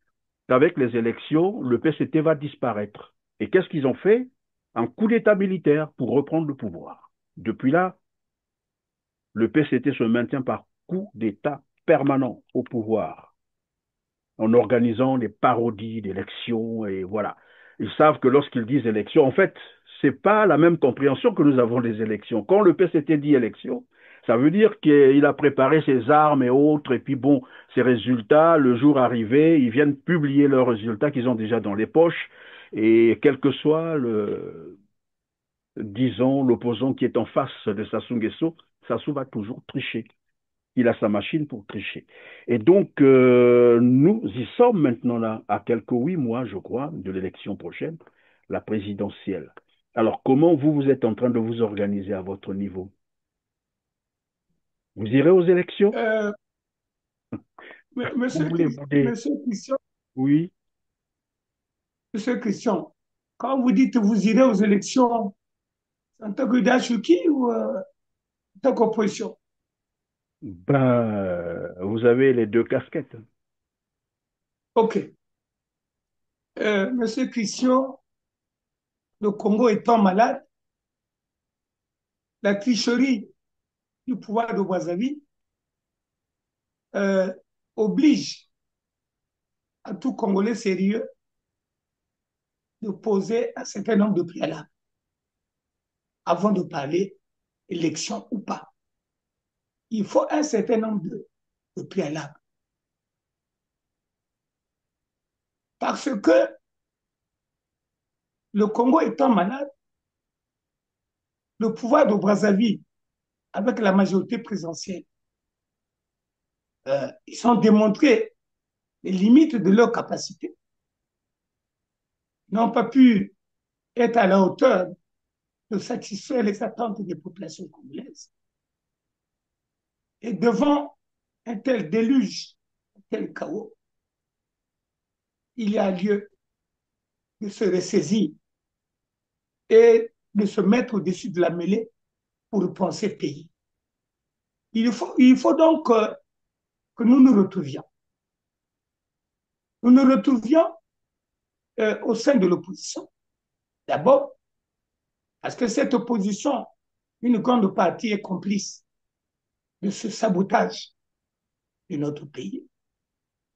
qu'avec les élections, le PCT va disparaître. Et qu'est-ce qu'ils ont fait? Un coup d'État militaire pour reprendre le pouvoir. Depuis là, le PCT se maintient par coup d'État permanent au pouvoir, en organisant des parodies d'élections, et voilà. Ils savent que lorsqu'ils disent élection, en fait, c'est pas la même compréhension que nous avons des élections. Quand le PCT dit élection, ça veut dire qu'il a préparé ses armes et autres, et puis bon, ses résultats, le jour arrivé, ils viennent publier leurs résultats qu'ils ont déjà dans les poches, et quel que soit disons, l'opposant qui est en face de Sassou Nguesso, Sassou va toujours tricher. Il a sa machine pour tricher. Et donc, nous y sommes maintenant là, à quelques 8 mois, je crois, de l'élection prochaine, la présidentielle. Alors, comment vous êtes en train de vous organiser à votre niveau? Vous irez aux élections? Vous voulez vous Monsieur Christian, Oui. Monsieur Christian, quand vous dites vous irez aux élections, en tant que Dachuki ou en tant qu'opposition? Ben, vous avez les deux casquettes. Ok. Monsieur Christian, le Congo étant malade, la tricherie du pouvoir de Brazzaville oblige à tout Congolais sérieux de poser un certain nombre de préalables avant de parler élection ou pas. Il faut un certain nombre de préalables. Parce que le Congo étant malade, le pouvoir de Brazzaville, avec la majorité présidentielle, ils ont démontré les limites de leur capacité. Ils n'ont pas pu être à la hauteur de satisfaire les attentes des populations congolaises. Et devant un tel déluge, un tel chaos, il y a lieu de se ressaisir et de se mettre au-dessus de la mêlée pour penser pays. Il faut donc que nous nous retrouvions. Nous nous retrouvions au sein de l'opposition. D'abord, parce que cette opposition, une grande partie est complice de ce sabotage de notre pays.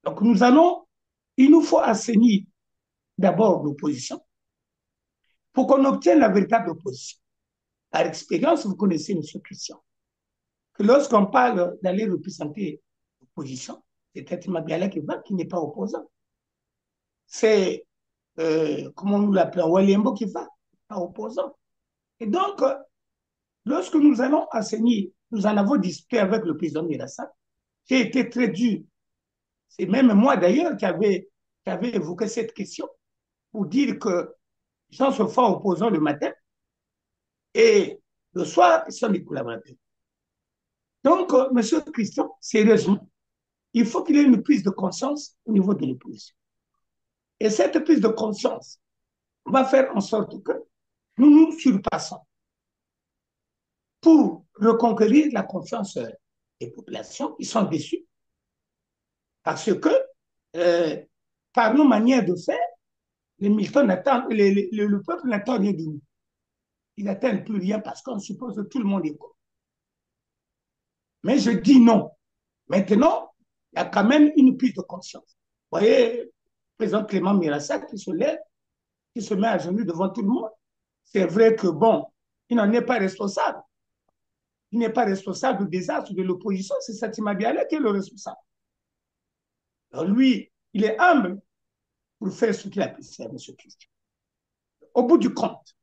Donc il nous faut assainir d'abord l'opposition pour qu'on obtienne la véritable opposition. Par expérience, vous connaissez M. Christian, que lorsqu'on parle d'aller représenter l'opposition, c'est Tati Mabiala qui n'est pas opposant. C'est, comment nous l'appelons, Walembo qui va, pas opposant. Et donc, lorsque nous allons assainir, nous en avons discuté avec le président Mirassa, qui a été très dur. C'est même moi d'ailleurs qui avait évoqué cette question pour dire que les gens se font opposants le matin et le soir, ils sont des collaborateurs. Donc, M. Christian, sérieusement, il faut qu'il y ait une prise de conscience au niveau de l'opposition. Et cette prise de conscience va faire en sorte que nous nous surpassons pour reconquérir la confiance des populations qui sont déçues. Parce que, par nos manières de faire, les militants n'attendent, le peuple n'attend rien de nous. Il n'attend plus rien parce qu'on suppose que tout le monde est con. Mais je dis non. Maintenant, il y a quand même une prise de conscience. Vous voyez, le président Clément Mirassa qui se lève, qui se met à genoux devant tout le monde. C'est vrai que, bon, il n'en est pas responsable. Il n'est pas responsable du désastre de l'opposition, c'est Satima Biala qui est le responsable. Alors lui, il est humble pour faire ce qu'il a pu faire, M. Christian. Au bout du compte,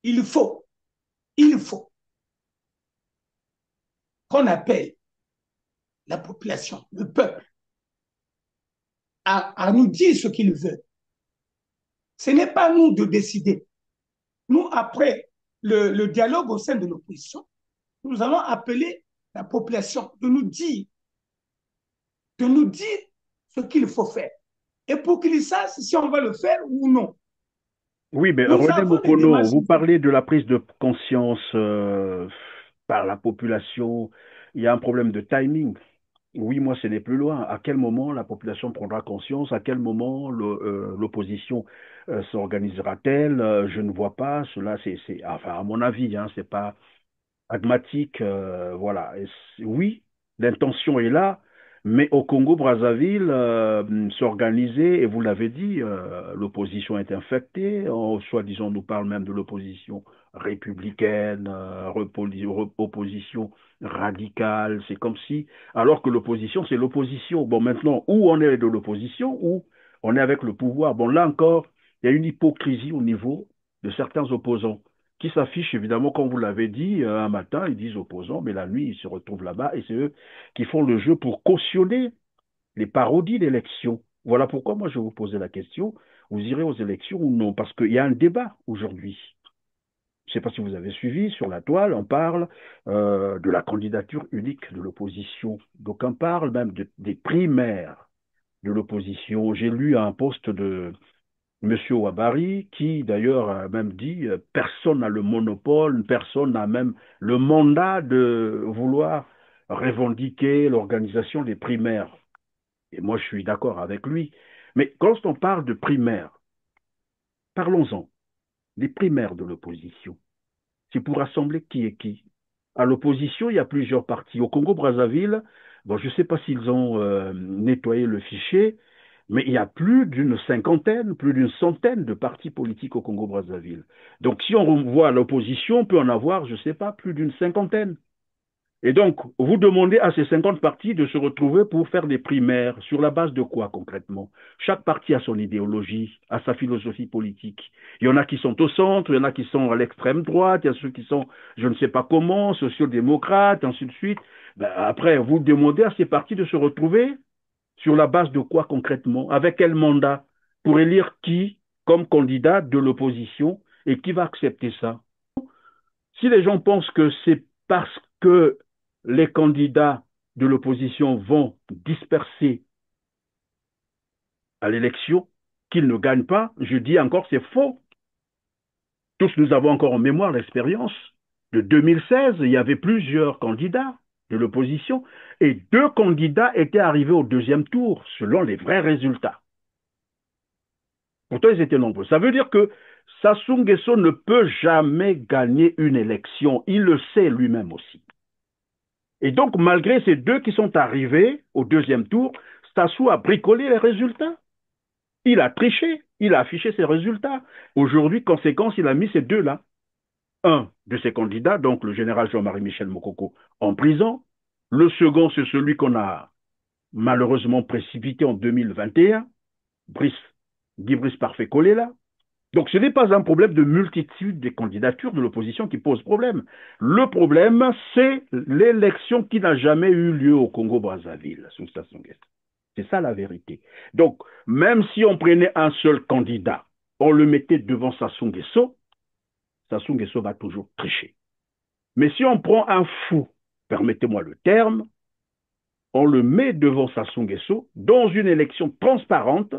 il faut qu'on appelle la population, le peuple, à nous dire ce qu'il veut. Ce n'est pas nous de décider. Nous, après le dialogue au sein de l'opposition, nous allons appeler la population de nous dire ce qu'il faut faire. Et pour qu'ils sachent si on va le faire ou non. Oui, mais René Mokono, vous parlez de la prise de conscience par la population. Il y a un problème de timing. Oui, moi, ce n'est plus loin. À quel moment la population prendra conscience? À quel moment l'opposition s'organisera-t-elle? Je ne vois pas. Cela, enfin, à mon avis, hein, c'est pas pragmatique. Voilà. Oui, l'intention est là, Mais au Congo-Brazzaville, s'organiser, et vous l'avez dit, l'opposition est infectée. Soi-disant, on nous parle même de l'opposition républicaine, opposition radicale. C'est comme si, alors que l'opposition, c'est l'opposition. Bon, maintenant, où on est de l'opposition, ou on est avec le pouvoir. Bon, là encore, il y a une hypocrisie au niveau de certains opposants qui s'affichent, évidemment, comme vous l'avez dit, un matin, ils disent opposants, mais la nuit, ils se retrouvent là-bas et c'est eux qui font le jeu pour cautionner les parodies d'élections. Voilà pourquoi moi je vous posais la question, vous irez aux élections ou non? Parce qu'il y a un débat aujourd'hui. Je ne sais pas si vous avez suivi, sur la toile, on parle de la candidature unique de l'opposition. Donc on parle même des primaires de l'opposition. J'ai lu un poste de Monsieur Ouabari, qui d'ailleurs a même dit personne n'a le monopole, personne n'a même le mandat de vouloir revendiquer l'organisation des primaires. Et moi, je suis d'accord avec lui. Mais quand on parle de primaires, parlons-en. Les primaires de l'opposition, c'est pour rassembler qui est qui. À l'opposition, il y a plusieurs partis. Au Congo-Brazzaville, bon, je ne sais pas s'ils ont nettoyé le fichier, mais il y a plus d'une cinquantaine, plus d'une centaine de partis politiques au Congo-Brazzaville. Donc si on voit l'opposition, on peut en avoir, je ne sais pas, plus d'une cinquantaine. Et donc, vous demandez à ces 50 partis de se retrouver pour faire des primaires. Sur la base de quoi concrètement? Chaque parti a son idéologie, a sa philosophie politique. Il y en a qui sont au centre, il y en a qui sont à l'extrême droite, il y a ceux qui sont, je ne sais pas comment, sociodémocrates, ainsi de suite. Ben, après, vous demandez à ces partis de se retrouver sur la base de quoi concrètement? Avec quel mandat? Pour élire qui comme candidat de l'opposition et qui va accepter ça? Si les gens pensent que c'est parce que les candidats de l'opposition vont disperser à l'élection qu'ils ne gagnent pas, je dis encore c'est faux. Tous nous avons encore en mémoire l'expérience de 2016, il y avait plusieurs candidats de l'opposition et 2 candidats étaient arrivés au 2e tour selon les vrais résultats. Pourtant, ils étaient nombreux. Ça veut dire que Sassou Nguesso ne peut jamais gagner une élection. Il le sait lui-même aussi. Et donc, malgré ces 2 qui sont arrivés au 2e tour, Sassou a bricolé les résultats. Il a triché, il a affiché ses résultats. Aujourd'hui, conséquence, il a mis ces 2-là. Un de ses candidats, donc le général Jean-Marie Michel Mokoko, en prison. Le second, c'est celui qu'on a malheureusement précipité en 2021, Guy Brice Parfait Kolela. Donc ce n'est pas un problème de multitude des candidatures de l'opposition qui pose problème. Le problème, c'est l'élection qui n'a jamais eu lieu au Congo-Brazzaville sous Sassou Nguesso. C'est ça la vérité. Donc, même si on prenait un seul candidat, on le mettait devant Sassou Nguesso va toujours tricher. Mais si on prend un fou, permettez-moi le terme, on le met devant Sassou Nguesso dans une élection transparente,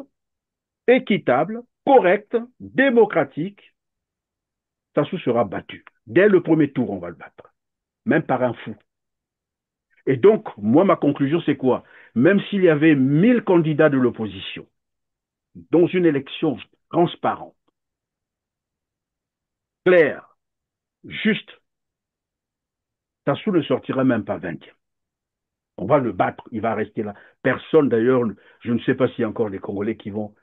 équitable, correcte, démocratique, Sassou sera battu. Dès le 1er tour, on va le battre. Même par un fou. Et donc, moi, ma conclusion, c'est quoi? Même s'il y avait 1000 candidats de l'opposition dans une élection transparente, claire, juste, Sassou ne sortira même pas 20e. On va le battre, il va rester là. Personne, d'ailleurs, je ne sais pas s'il y a encore des Congolais qui vont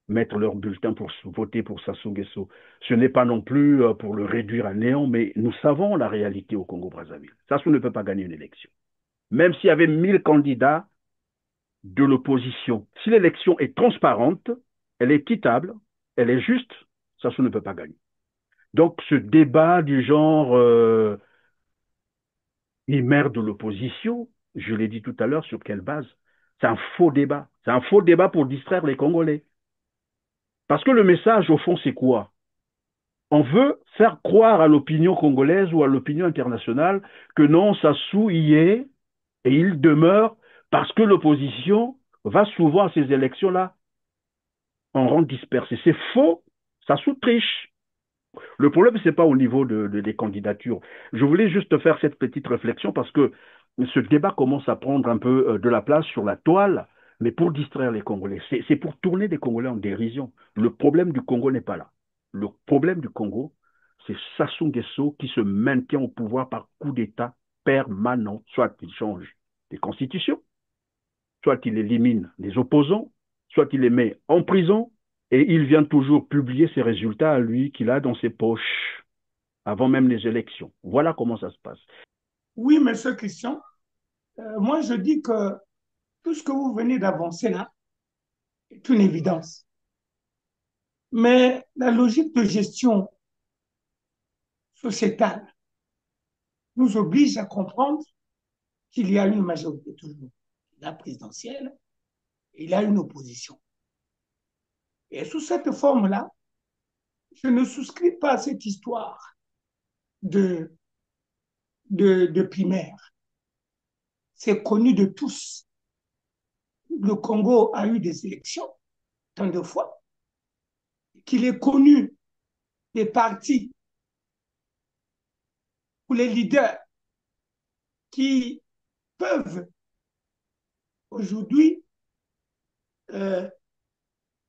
mettre leur bulletin pour voter pour Sassou Nguesso. Ce n'est pas non plus pour le réduire à néant, mais nous savons la réalité au Congo-Brazzaville. Sassou ne peut pas gagner une élection. Même s'il y avait 1000 candidats de l'opposition, si l'élection est transparente, elle est équitable, elle est juste, Sassou ne peut pas gagner. Donc ce débat du genre maire de l'opposition, je l'ai dit tout à l'heure, sur quelle base? C'est un faux débat. C'est un faux débat pour distraire les Congolais. Parce que le message, au fond, c'est quoi? On veut faire croire à l'opinion congolaise ou à l'opinion internationale que non, Sassou y est et il demeure parce que l'opposition va souvent à ces élections-là en rang dispersé. C'est faux, Sassou triche. Le problème, ce n'est pas au niveau des candidatures. Je voulais juste faire cette petite réflexion parce que ce débat commence à prendre un peu de la place sur la toile, mais pour distraire les Congolais. C'est pour tourner des Congolais en dérision. Le problème du Congo n'est pas là. Le problème du Congo, c'est Sassou Nguesso qui se maintient au pouvoir par coup d'État permanent. Soit il change des constitutions, soit il élimine les opposants, soit il les met en prison, et il vient toujours publier ses résultats à lui qu'il a dans ses poches, avant même les élections. Voilà comment ça se passe. Oui, monsieur Christian, moi je dis que tout ce que vous venez d'avancer là est une évidence. Mais la logique de gestion sociétale nous oblige à comprendre qu'il y a une majorité toujours, la présidentielle, et il y a une opposition. Et sous cette forme-là, je ne souscris pas à cette histoire de primaire. C'est connu de tous. Le Congo a eu des élections tant de fois qu'il est connu des partis ou les leaders qui peuvent aujourd'hui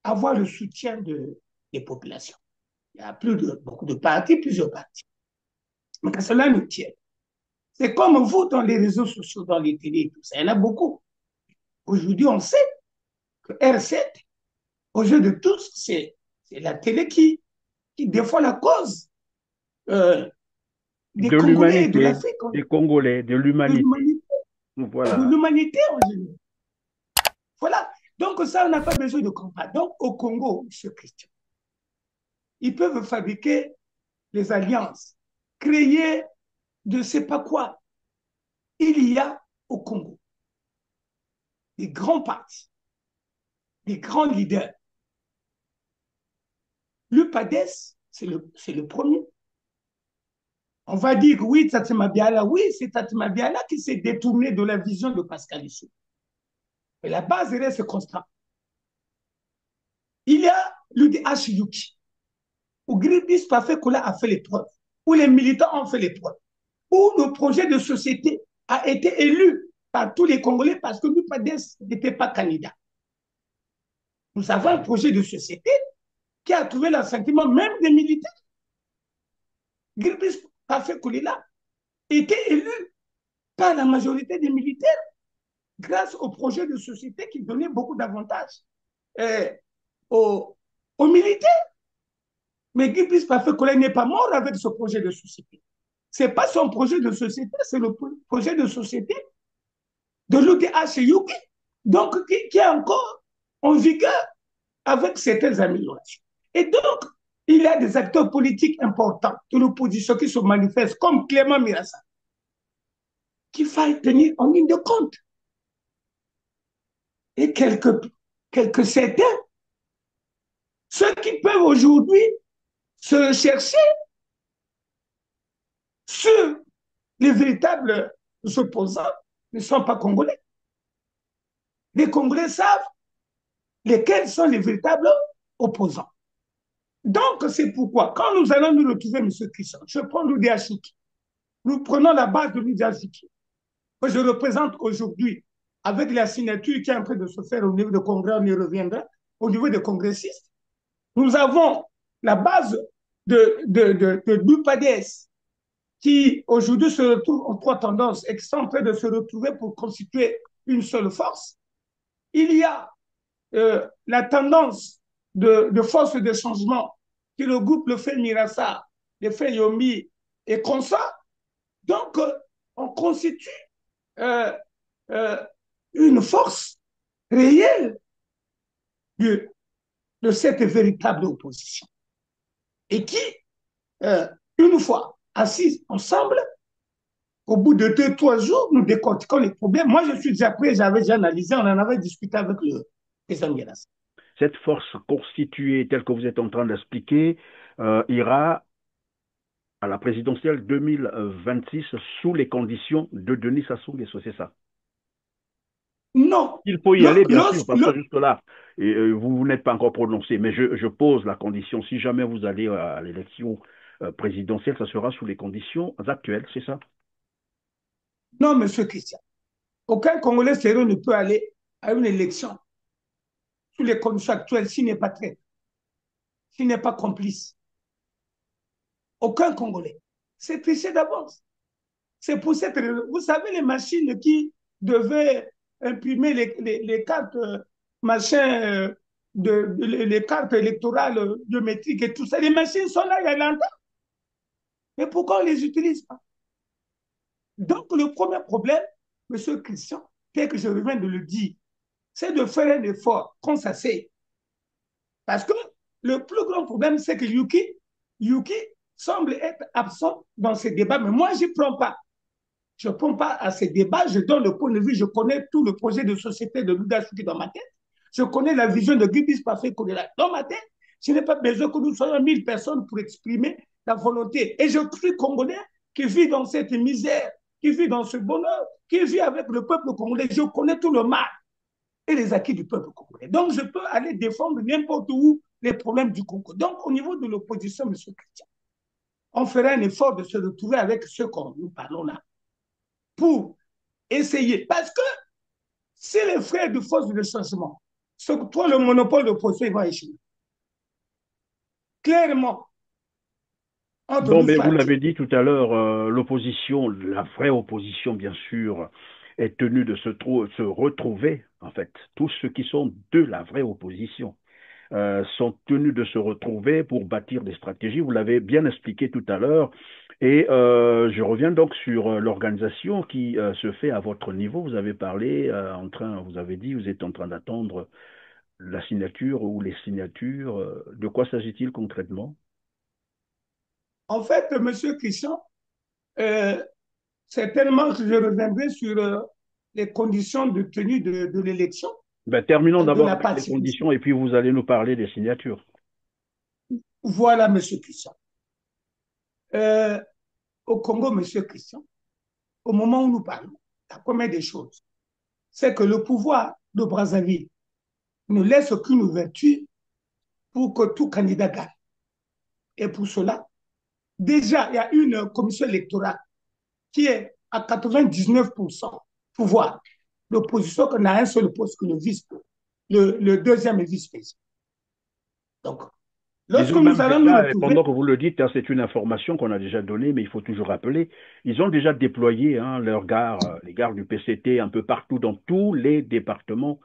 avoir le soutien des populations. Il y a beaucoup de partis, plusieurs partis. Mais que cela nous tienne. C'est comme vous dans les réseaux sociaux, dans les télés et tout ça. Il y en a beaucoup. Aujourd'hui, on sait que R7, aux yeux de tous, c'est la télé qui défend la cause des Congolais et de l'Afrique. Des Congolais, de l'humanité. Voilà. De l'humanité en général. Voilà. Donc ça, on n'a pas besoin de comprendre. Donc au Congo, M. Christian, ils peuvent fabriquer des alliances, créer de ne sais pas quoi. Il y a au Congo des grands partis, des grands leaders. L'UPADES, c'est le premier. On va dire, oui, Tati Mabiala, oui, c'est Tati Mabiala qui s'est détourné de la vision de Pascal Lissou. Mais la base reste constante. Il y a l'UDH Yuki, où Gribis Pafekola a fait les preuves, où les militants ont fait les preuves, où le projet de société a été élu par tous les Congolais parce que l'UPADES n'était pas candidat. Nous avons un projet de société qui a trouvé l'assentiment même des militaires. Gribis Pafekola était élu par la majorité des militaires grâce au projet de société qui donnait beaucoup d'avantages aux militaires. Mais Gribis Pafekola n'est pas mort avec ce projet de société. Ce n'est pas son projet de société, c'est le projet de société de l'UDH Yuki, donc qui est encore en vigueur avec certaines améliorations. Et donc, il y a des acteurs politiques importants de l'opposition qui se manifestent, comme Clément Mirassa, qu'il faille tenir en ligne de compte. Et quelques certains, ceux qui peuvent aujourd'hui se chercher sur les véritables opposants ne sont pas congolais. Les Congolais savent lesquels sont les véritables opposants. Donc, c'est pourquoi, quand nous allons nous retrouver, M. Christian, je prends l'UDH, nous prenons la base de l'UDH que je représente aujourd'hui avec la signature qui est en train de se faire au niveau du Congrès, on y reviendra, au niveau des congressistes. Nous avons la base de l'UPADES qui aujourd'hui se retrouve en trois tendances et qui sont en train de se retrouver pour constituer une seule force. Il y a la tendance de force de changement qui regroupe le fait Mirassa, le fait Yomi et consorts. Donc, on constitue une force réelle de cette véritable opposition. Et qui, une fois assis ensemble, au bout de 2-3 jours, nous décortiquons les problèmes. Moi, je suis déjà prêt, j'avais déjà analysé, on en avait discuté avec le président Mirassa. Cette force constituée, telle que vous êtes en train d'expliquer, ira à la présidentielle 2026 sous les conditions de Denis Sassou Nguesso, c'est ça? Non. Il faut y aller, bien sûr, parce que jusque-là, vous n'êtes pas encore prononcé, mais je pose la condition. Si jamais vous allez à l'élection présidentielle, ça sera sous les conditions actuelles, c'est ça? Non, monsieur Christian. Aucun Congolais sérieux ne peut aller à une élection sous les conditions actuelles s'il n'est pas traître, s'il n'est pas complice. Aucun Congolais. C'est triché d'avance. C'est pour cette raison. Vous savez, les machines qui devaient imprimer les cartes, machin, les cartes électorales biométriques et tout ça. Les machines sont là il y a longtemps. Mais pourquoi on ne les utilise pas? Donc, le premier problème, M. Christian, tel que je viens de le dire, c'est de faire un effort qu'on s'asseye. Parce que le plus grand problème, c'est que Yuki semble être absent dans ces débats, mais moi, je n'y prends pas. Je ne prends pas à ces débats, je donne le point de vue, je connais tout le projet de société de Luda Chouki dans ma tête, je connais la vision de Gibis Parfait Kodela dans ma tête, je n'ai pas besoin que nous soyons 1000 personnes pour exprimer la volonté. Et je suis Congolais qui vit dans cette misère, qui vit dans ce bonheur, qui vit avec le peuple congolais, je connais tout le mal et les acquis du peuple congolais. Donc, je peux aller défendre n'importe où les problèmes du Congo. Donc, au niveau de l'opposition, M. Christian, on ferait un effort de se retrouver avec ceux qu'on nous parlons là pour essayer. Parce que si les frères de force de changement s'octroient le monopole de l'opposition, ils vont échouer. Clairement. Bon, mais vous l'avez dit tout à l'heure, l'opposition, la vraie opposition, bien sûr, est tenue de se retrouver, en fait. Tous ceux qui sont de la vraie opposition sont tenus de se retrouver pour bâtir des stratégies. Vous l'avez bien expliqué tout à l'heure. Et je reviens donc sur l'organisation qui se fait à votre niveau. Vous avez parlé, vous avez dit, vous êtes en train d'attendre la signature ou les signatures. De quoi s'agit-il concrètement? En fait, M. Christian, certainement que je reviendrai sur les conditions de tenue de l'élection. Ben, terminons d'abord avec les conditions et puis vous allez nous parler des signatures. Voilà, M. Christian. Au Congo, M. Christian, au moment où nous parlons, la première des choses, c'est que le pouvoir de Brazzaville ne laisse aucune ouverture pour que tout candidat gagne. Et pour cela, déjà, il y a une commission électorale qui est à 99% pouvoir. L'opposition qu'on a un seul poste que le deuxième vice-président. Donc, lorsque nous allons nous retrouver... Pendant que vous le dites, hein, c'est une information qu'on a déjà donnée, mais il faut toujours rappeler, ils ont déjà déployé leurs gares, les gares du PCT un peu partout dans tous les départements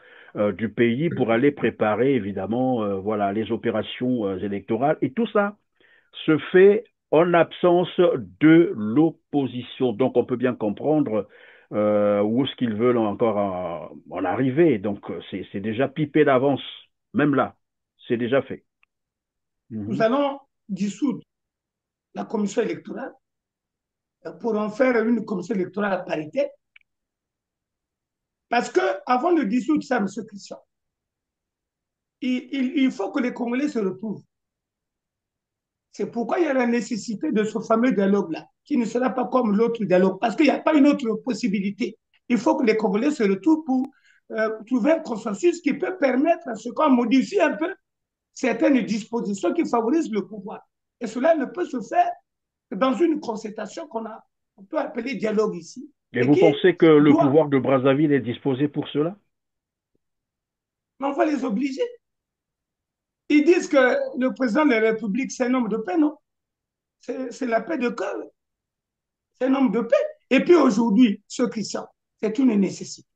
du pays pour aller préparer évidemment voilà, les opérations électorales. Et tout ça se fait en absence de l'opposition. Donc on peut bien comprendre où est-ce qu'ils veulent encore en arriver. Donc c'est déjà pipé d'avance, même là, c'est déjà fait. Nous allons dissoudre la commission électorale pour en faire une commission électorale à parité. Parce qu'avant de dissoudre ça, M. Christian, il faut que les Congolais se retrouvent. C'est pourquoi il y a la nécessité de ce fameux dialogue-là, qui ne sera pas comme l'autre dialogue, parce qu'il n'y a pas une autre possibilité. Il faut que les Congolais se retrouvent pour trouver un consensus qui peut permettre à ce qu'on modifie un peu certaines dispositions qui favorisent le pouvoir. Et cela ne peut se faire que dans une concertation qu'on peut appeler dialogue ici. Et vous pensez que le pouvoir de Brazzaville est disposé pour cela? On va les obliger. Ils disent que le président de la République, c'est un homme de paix, non? C'est la paix de cœur. C'est un homme de paix. Et puis aujourd'hui, ce Christian, c'est une nécessité.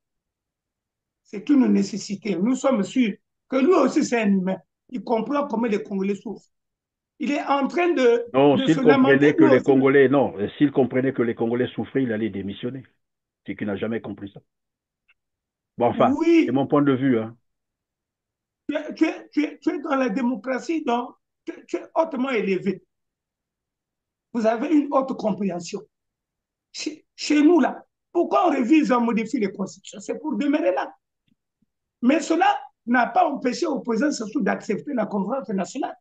C'est une nécessité. Nous sommes sûrs que lui aussi, c'est un humain. Il comprend comment les Congolais souffrent. Il est en train de... Non, s'il comprenait que les Congolais... Non, s'il comprenait que les Congolais souffraient, il allait démissionner. C'est qu'il n'a jamais compris ça. Bon, enfin, oui. C'est mon point de vue. Hein. Tu es dans la démocratie, donc tu es hautement élevé. Vous avez une haute compréhension. Chez nous, là, pourquoi on révise et on modifie les constitutions? C'est pour demeurer là. Mais cela n'a pas empêché au président surtout d'accepter la conférence nationale.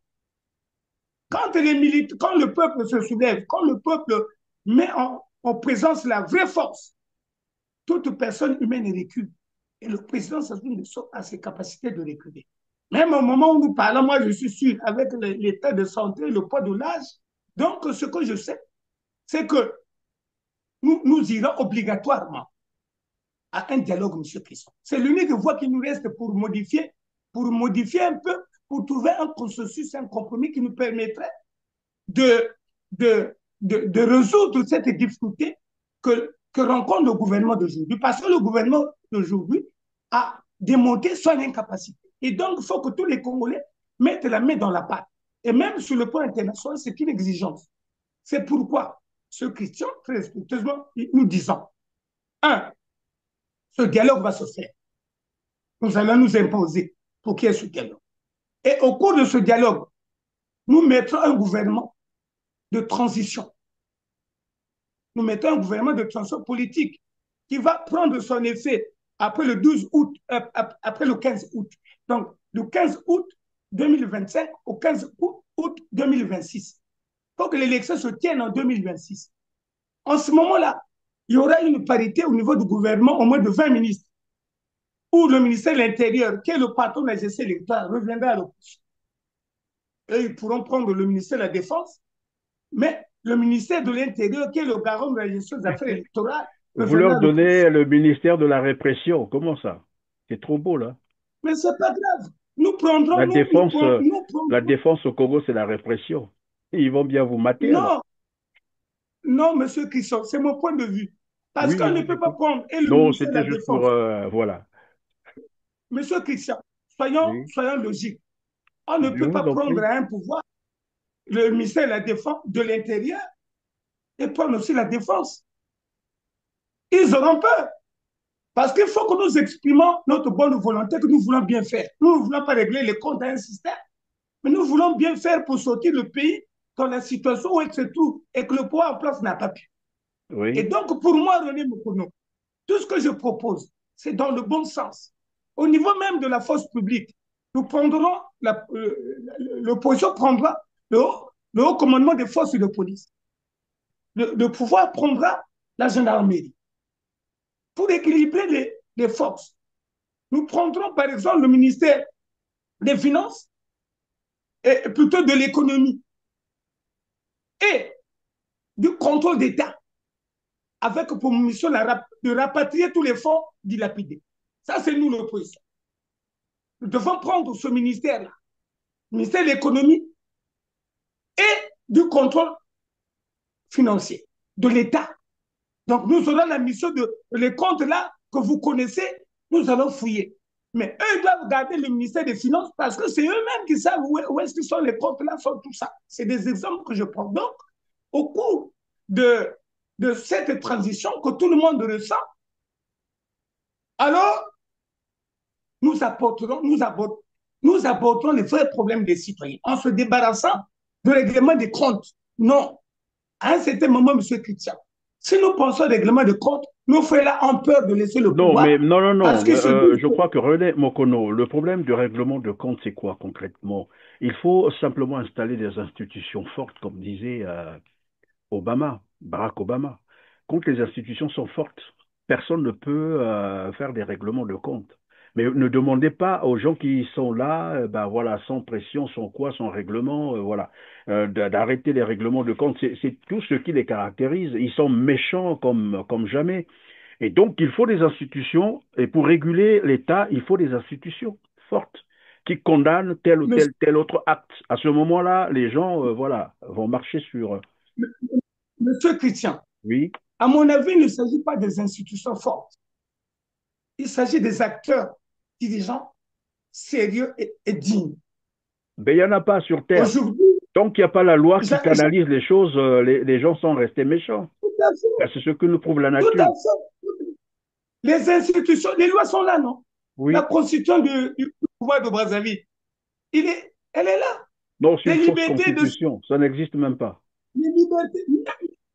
Quand le peuple se soulève, quand le peuple met en présence la vraie force, toute personne humaine recule. Et le président a ses capacités de reculer. Même au moment où nous parlons, moi je suis sûr, avec l'état de santé, le poids de l'âge, donc ce que je sais, c'est que nous irons obligatoirement à un dialogue, M. Christian. C'est l'unique voie qui nous reste pour modifier un peu, pour trouver un consensus, un compromis qui nous permettrait de résoudre cette difficulté que rencontre le gouvernement d'aujourd'hui. Parce que le gouvernement d'aujourd'hui a démontré son incapacité. Et donc, il faut que tous les Congolais mettent la main dans la pâte. Et même sur le plan international, c'est une exigence. C'est pourquoi ce Christian, très respectueusement, nous disons, un, ce dialogue va se faire. Nous allons nous imposer pour qu'il y ait ce dialogue. Et au cours de ce dialogue, nous mettrons un gouvernement de transition. Nous mettons un gouvernement de transition politique qui va prendre son effet après le 12 août, après le 15 août. Donc, du 15 août 2025 au 15 août 2026. Il faut que l'élection se tienne en 2026. En ce moment-là, il y aura une parité au niveau du gouvernement, au moins de 20 ministres, où le ministère de l'Intérieur, qui est le patron de la gestion électorale, reviendra à l'opposition. Et ils pourront prendre le ministère de la Défense, mais le ministère de l'Intérieur, qui est le garant de la gestion des affaires électorales, vous leur donnez le ministère de la répression. Comment ça? C'est trop beau, là. Mais ce n'est pas grave. Nous prendrons... La défense au Congo, c'est la répression. Ils vont bien vous mater. Non, non, monsieur Christophe, c'est mon point de vue. Parce qu'on ne peut pas prendre... Et le non, c'était juste défense. Pour... voilà. Monsieur Christian, soyons logiques. On ne peut pas prendre un pouvoir, le ministère de la Défense, de l'Intérieur, et prendre aussi la défense. Ils auront peur. Parce qu'il faut que nous exprimons notre bonne volonté, que nous voulons bien faire. Nous ne voulons pas régler les comptes d'un système, mais nous voulons bien faire pour sortir le pays dans la situation où il se trouve et que le pouvoir en place n'a pas pu. Oui. Et donc, pour moi, René Mukono, tout ce que je propose, c'est dans le bon sens. Au niveau même de la force publique, nous prendrons, l'opposition prendra le haut commandement des forces de police. Le pouvoir prendra la gendarmerie. Pour équilibrer les forces, nous prendrons par exemple le ministère des Finances, et plutôt de l'économie, et du contrôle d'État, avec pour mission de rapatrier tous les fonds dilapidés. Ça, c'est nous l'opposition. Nous devons prendre ce ministère-là, le ministère de l'économie et du contrôle financier de l'État. Donc, nous aurons la mission de les comptes là que vous connaissez, nous allons fouiller. Mais eux doivent garder le ministère des Finances parce que c'est eux-mêmes qui savent où est-ce que sont les comptes là, sont tout ça. C'est des exemples que je prends. Donc, au cours de cette transition que tout le monde ressent, alors, nous apporterons les vrais problèmes des citoyens en se débarrassant du règlement des comptes. Non. À un certain moment, M. Christian, si nous pensons au règlement de compte, nous frères-là ont peur de laisser le pouvoir. Non. Je crois que René Mukono, le problème du règlement de compte, c'est quoi concrètement? Il faut simplement installer des institutions fortes, comme disait Barack Obama. Quand les institutions sont fortes, personne ne peut faire des règlements de compte. Mais ne demandez pas aux gens qui sont là, voilà, sans pression, sans règlement, d'arrêter les règlements de compte. C'est tout ce qui les caractérise. Ils sont méchants comme jamais. Et donc, il faut des institutions, et pour réguler l'État, il faut des institutions fortes qui condamnent tel ou tel autre acte. À ce moment-là, les gens, vont marcher sur... Monsieur Christian, oui. À mon avis, il ne s'agit pas des institutions fortes. Il s'agit des acteurs dirigeants sérieux et dignes. Mais il n'y en a pas sur Terre. Tant qu'il n'y a pas la loi qui canalise les choses, les gens sont restés méchants. C'est ce que nous prouve la nature. Les institutions, les lois sont là, non? Oui. La constitution du pouvoir de Brazzaville, elle est là. Non, c'est une fausse constitution. Ça n'existe même pas. Les libertés.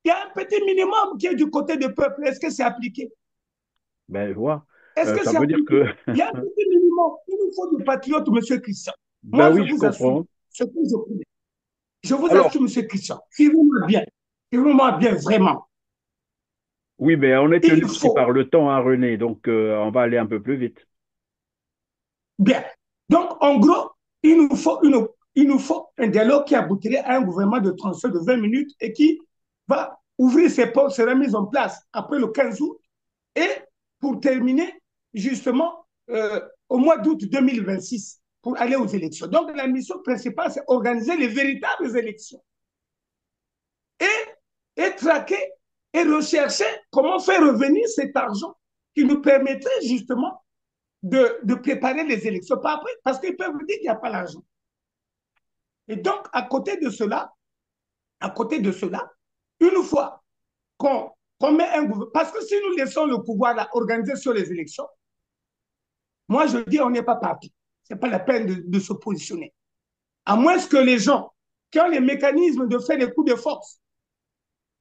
Il y a un petit minimum qui est du côté du peuple. Est-ce que c'est appliqué? Ben, vois. Est-ce que ça veut dire que... Il y a un petit minimum. Il nous faut des patriotes, M. Christian. Ben oui, je comprends. Ce que je connais. Je vous assure, M. Christian, suivez-moi bien. Suivez-moi bien, vraiment. Oui, mais on est tenu aussi par le temps, hein, René. Donc, on va aller un peu plus vite. Bien. Donc, en gros, il nous faut un dialogue qui aboutirait à un gouvernement de transfert de 20 minutes et qui va ouvrir ses portes, sera mis en place après le 15 août et pour terminer justement au mois d'août 2026 pour aller aux élections. Donc la mission principale, c'est organiser les véritables élections et traquer et rechercher comment faire revenir cet argent qui nous permettrait justement de préparer les élections. Pas après, parce qu'ils peuvent dire qu'il n'y a pas l'argent. Et donc, à côté de cela, une fois qu'on met un gouvernement, parce que si nous laissons le pouvoir là, organiser sur les élections, moi je dis on n'est pas parti. Ce n'est pas la peine de se positionner. À moins que les gens qui ont les mécanismes de faire des coups de force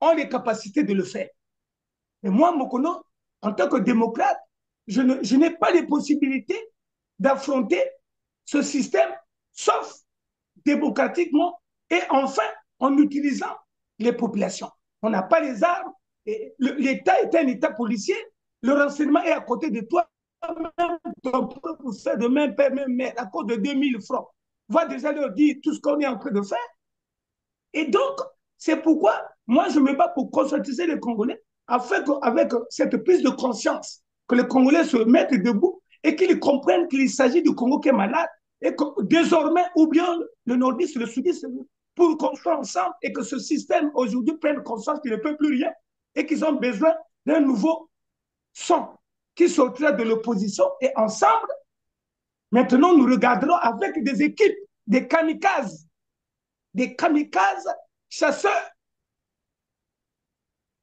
ont les capacités de le faire. Mais moi, Mokono, en tant que démocrate, je n'ai pas les possibilités d'affronter ce système, sauf démocratiquement et enfin en utilisant les populations. On n'a pas les armes. L'État est un État policier. Le renseignement est à côté de toi. Même ton propre frère de même père, même mère, à cause de 2000 francs, va déjà leur dire tout ce qu'on est en train de faire. Et donc, c'est pourquoi moi, je me bats pour conscientiser les Congolais, afin qu'avec cette prise de conscience, que les Congolais se mettent debout et qu'ils comprennent qu'il s'agit du Congo qui est malade et que désormais, ou bien le nordiste, le sudiste, pour qu'on soit ensemble et que ce système aujourd'hui prenne conscience qu'il ne peut plus rien et qu'ils ont besoin d'un nouveau son qui sortira de l'opposition et ensemble, maintenant, nous regarderons avec des équipes, des kamikazes chasseurs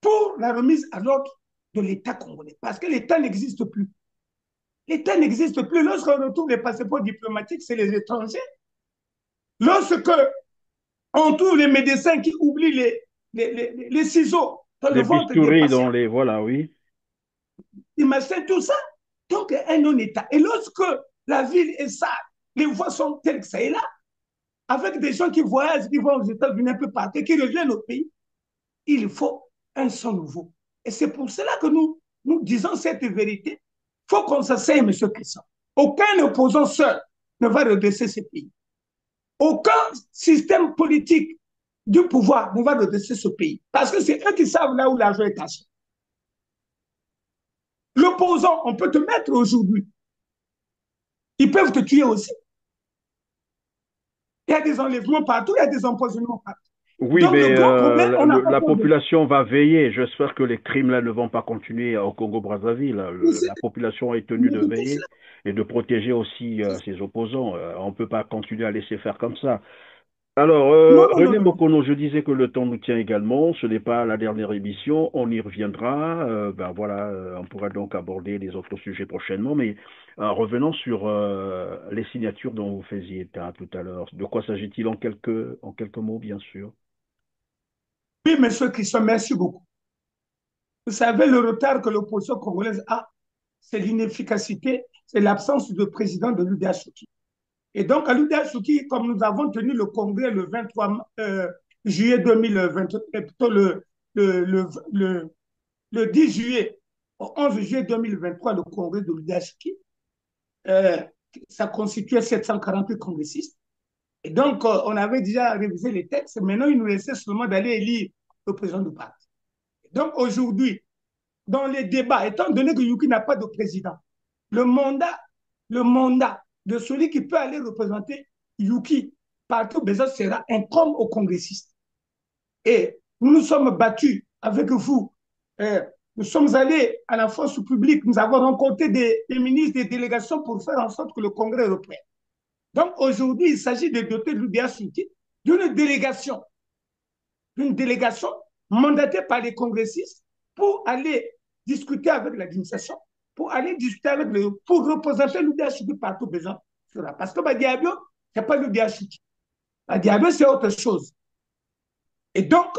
pour la remise à l'ordre de l'État congolais. Parce que l'État n'existe plus. L'État n'existe plus. Lorsqu'on retrouve les passeports diplomatiques, c'est les étrangers. Lorsque on trouve les médecins qui oublient les ciseaux dans le ventre des patients. Dans les... Voilà, oui. Imagine tout ça. Donc, un non-État. Et lorsque la ville est sale, les voies sont telles que ça est là, avec des gens qui voyagent, qui vont aux États-Unis un peu partout, qui reviennent au pays, il faut un son nouveau. Et c'est pour cela que nous disons cette vérité. Il faut qu'on s'asseye, M. Christian. Aucun opposant seul ne va redresser ce pays. Aucun système politique du pouvoir ne va redresser ce pays. Parce que c'est eux qui savent là où l'argent est caché. L'opposant, on peut te mettre aujourd'hui. Ils peuvent te tuer aussi. Il y a des enlèvements partout, il y a des empoisonnements partout. Oui, donc, mais la population va veiller. J'espère que les crimes là ne vont pas continuer au Congo-Brazzaville. La population est tenue de veiller et de protéger aussi ses opposants. On ne peut pas continuer à laisser faire comme ça. Alors, René Mokono, je disais que le temps nous tient également. Ce n'est pas la dernière émission. On y reviendra. On pourra donc aborder les autres sujets prochainement. Mais revenons sur les signatures dont vous faisiez état tout à l'heure. De quoi s'agit-il en quelques mots, bien sûr? Oui, monsieur Christian, merci beaucoup. Vous savez, le retard que l'opposition congolaise a, c'est l'inefficacité, c'est l'absence de président de l'UDH-Souki. Et donc, à l'UDH-Souki, comme nous avons tenu le congrès le 23 juillet 2020, plutôt le 10 juillet au 11 juillet 2023, le congrès de l'UDH-Souki, ça constituait 748 congressistes. Et donc, on avait déjà révisé les textes. Maintenant, il nous restait seulement d'aller élire le président du parti. Donc, aujourd'hui, dans les débats, étant donné que Yuki n'a pas de président, le mandat de celui qui peut aller représenter Yuki partout besoin sera incombe aux congressistes. Et nous nous sommes battus avec vous. Nous sommes allés à la force publique. Nous avons rencontré des ministres, des délégations pour faire en sorte que le congrès reprenne. Donc aujourd'hui, il s'agit de doter l'UDH-Souki d'une délégation mandatée par les congressistes pour aller discuter avec l'administration, pour aller discuter pour représenter l'UDH-Souki partout besoin sera. Parce que Badiabio, ce n'est pas l'UDH-Souki. Badiabio, c'est autre chose. Et donc,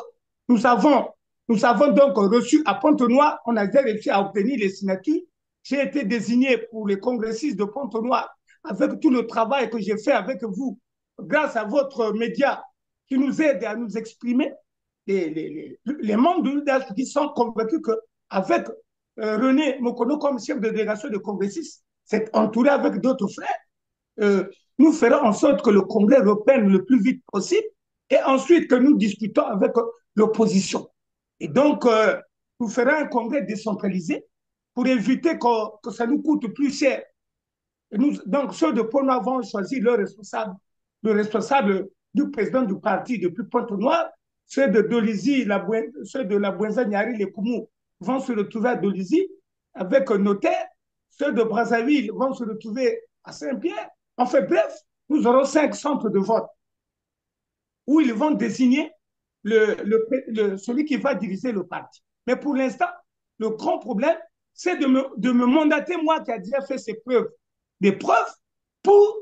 nous avons donc reçu à Pointe-Noire, on a déjà réussi à obtenir les signatures. J'ai été désigné pour les congressistes de Pointe-Noire avec tout le travail que j'ai fait avec vous, grâce à votre média qui nous aide à nous exprimer. Les membres de l'UDH qui sont convaincus qu'avec René Mokono comme chef de délégation de congressistes, c'est entouré avec d'autres frères, nous ferons en sorte que le congrès reprenne le plus vite possible et ensuite que nous discutons avec l'opposition. Et donc, nous ferons un congrès décentralisé pour éviter que ça nous coûte plus cher. Et donc, ceux de Pointe-Noire vont choisir le responsable du président du parti depuis Pointe-Noire. Ceux de Dolizy, ceux de la Bouenza, Nyari, les Koumou vont se retrouver à Dolizy. avec un notaire. Ceux de Brazzaville vont se retrouver à Saint-Pierre. En fait, bref, nous aurons 5 centres de vote où ils vont désigner celui qui va diriger le parti. Mais pour l'instant, le grand problème, c'est de me mandater, moi qui ai déjà fait des preuves, pour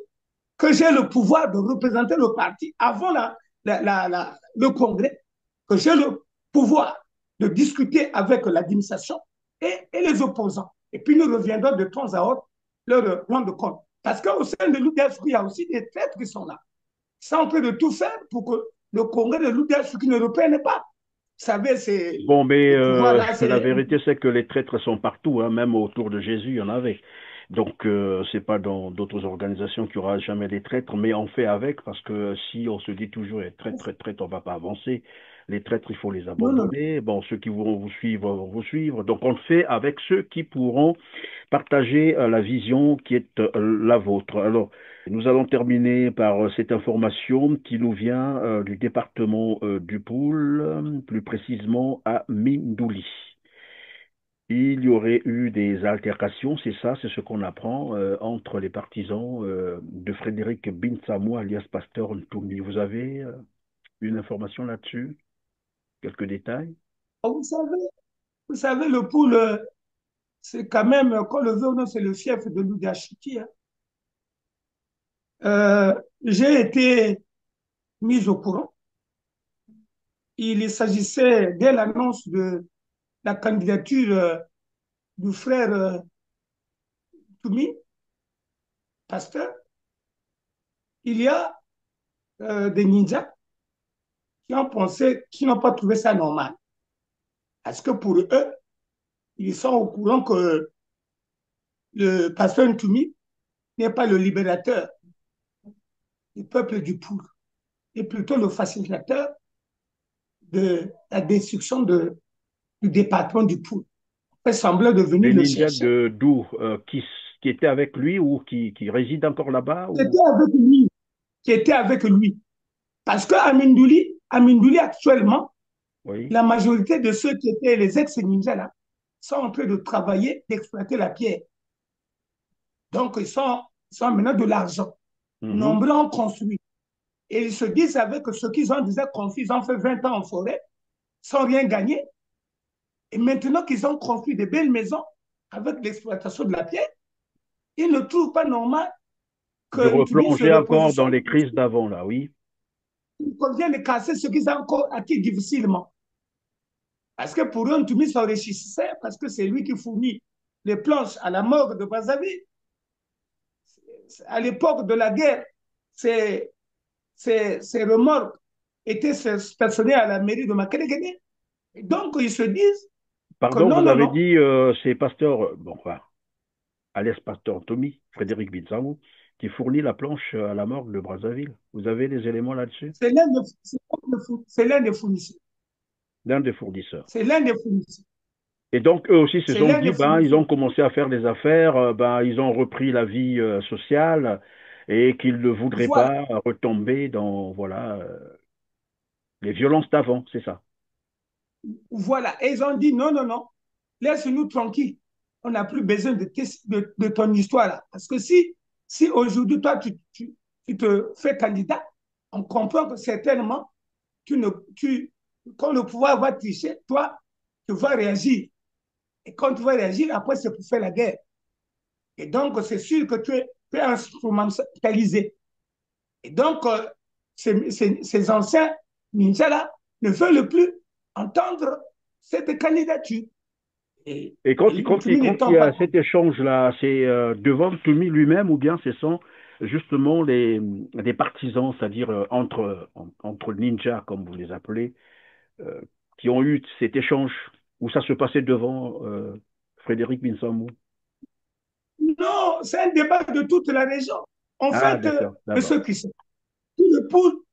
que j'ai le pouvoir de représenter le parti avant le congrès, que j'ai le pouvoir de discuter avec l'administration et les opposants. Et puis nous reviendrons de temps à autre leur rendre compte. Parce qu'au sein de l'UDF, il y a aussi des traîtres qui sont là. Ils sont en train de tout faire pour que le congrès de l'UDF ne reprenne pas. Vous savez, c'est... Bon, mais la vérité, c'est que les traîtres sont partout, hein, même autour de Jésus, il y en avait. Donc, c'est pas dans d'autres organisations qu'il n'y aura jamais des traîtres, mais on fait avec, parce que si on se dit toujours traître, on va pas avancer. Les traîtres, il faut les abandonner. Bon, ceux qui vont vous suivre. Donc, on le fait avec ceux qui pourront partager la vision qui est la vôtre. Alors, nous allons terminer par cette information qui nous vient du département du Poul, plus précisément à Mindouli. Il y aurait eu des altercations, c'est ça, c'est ce qu'on apprend, entre les partisans de Frédéric Binsamou, alias Pasteur Ntoumi. Vous avez une information là-dessus? Quelques détails? Vous savez, le Poul, c'est quand même, qu'on le veut ou non, c'est le fief de l'Oudachiki. J'ai été mis au courant. Il s'agissait, dès l'annonce de la candidature du frère Toumi, pasteur, il y a des ninjas qui ont pensé, qui n'ont pas trouvé ça normal. Parce que pour eux, ils sont au courant que le pasteur Toumi n'est pas le libérateur du peuple du Poul, et plutôt le facilitateur de la destruction du département du Poul. Il semblait devenir le chercheur. Les ninjas d'où qui était avec lui ou qui réside encore là-bas? Qui était avec lui. Parce qu'à Mindouli, actuellement, oui, la majorité de ceux qui étaient les ex-ninjas là sont en train de travailler, d'exploiter la pierre. Donc, ils sont maintenant de l'argent. Nombreux ont construit. Et ils se disent avec ce qu'ils ont déjà construit, ils ont fait 20 ans en forêt, sans rien gagner. Et maintenant qu'ils ont construit des belles maisons avec l'exploitation de la pierre, ils ne trouvent pas normal que... De replonger encore dans les crises d'avant, là, oui. Il convient de casser ce qu'ils ont encore acquis difficilement. Parce que pour eux, Ntoumi s'enrichissait parce que c'est lui qui fournit les planches à la morgue de Brazzaville. À l'époque de la guerre, ces remorques étaient stationnées à la mairie de Makéléguéné. Donc, ils se disent... Pardon, vous avez dit, c'est pasteur, alias pasteur Ntoumi, Frédéric Binsamou, qui fournit la planche à la morgue de Brazzaville. Vous avez des éléments là-dessus? C'est l'un des fournisseurs. L'un des fournisseurs. C'est l'un des fournisseurs. Et donc, eux aussi se sont dit, ils ont commencé à faire des affaires, ils ont repris la vie sociale et qu'ils ne voudraient pas retomber dans, les violences d'avant, c'est ça. Voilà. Et ils ont dit, non, laisse-nous tranquilles. On n'a plus besoin de ton histoire là. Parce que si aujourd'hui, toi, tu te fais candidat, on comprend que certainement, quand le pouvoir va tricher, toi, tu vas réagir. Et quand tu vas réagir, après, c'est pour faire la guerre. Et donc, c'est sûr que tu es instrumentalisé. Et donc, ces anciens ninjas-là ne veulent plus entendre cette candidature. Et quand il y a cet échange-là, c'est devant Ntoumi lui-même ou bien ce sont justement des partisans, c'est-à-dire entre ninjas, comme vous les appelez, qui ont eu cet échange où ça se passait devant Frédéric Binsamou? Non, c'est un débat de toute la région. En fait, M. Christian,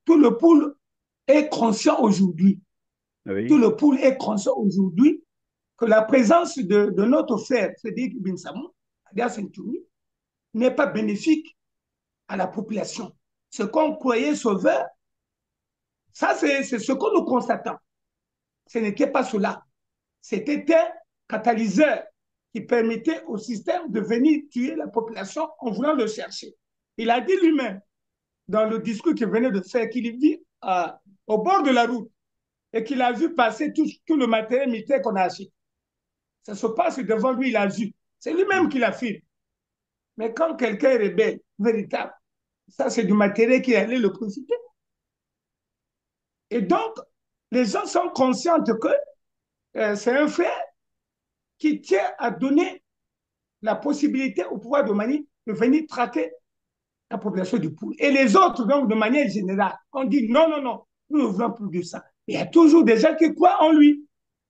tout le Poul est conscient aujourd'hui. Oui. Tout le Poul est conscient aujourd'hui que la présence de notre frère Frédéric Binsamou, alias Ntoumi, n'est pas bénéfique à la population. Ce qu'on croyait sauveur, ça c'est ce que nous constatons. Ce n'était pas cela. C'était un catalyseur qui permettait au système de venir tuer la population en voulant le chercher. Il a dit lui-même, dans le discours qu'il venait de faire, qu'il vit au bord de la route et qu'il a vu passer tout le matériel militaire qu'on a acheté. Ça se passe devant lui, il a vu. C'est lui-même qui l'affirme. Mais quand quelqu'un est rebelle, véritable, ça c'est du matériel qui allait le profiter. Et donc, les gens sont conscients que c'est un frère qui tient à donner la possibilité au pouvoir de Mali de venir traquer la population du Poul. Et les autres, donc, de manière générale, on dit non, non, non, nous ne voulons plus de ça. Il y a toujours des gens qui croient en lui.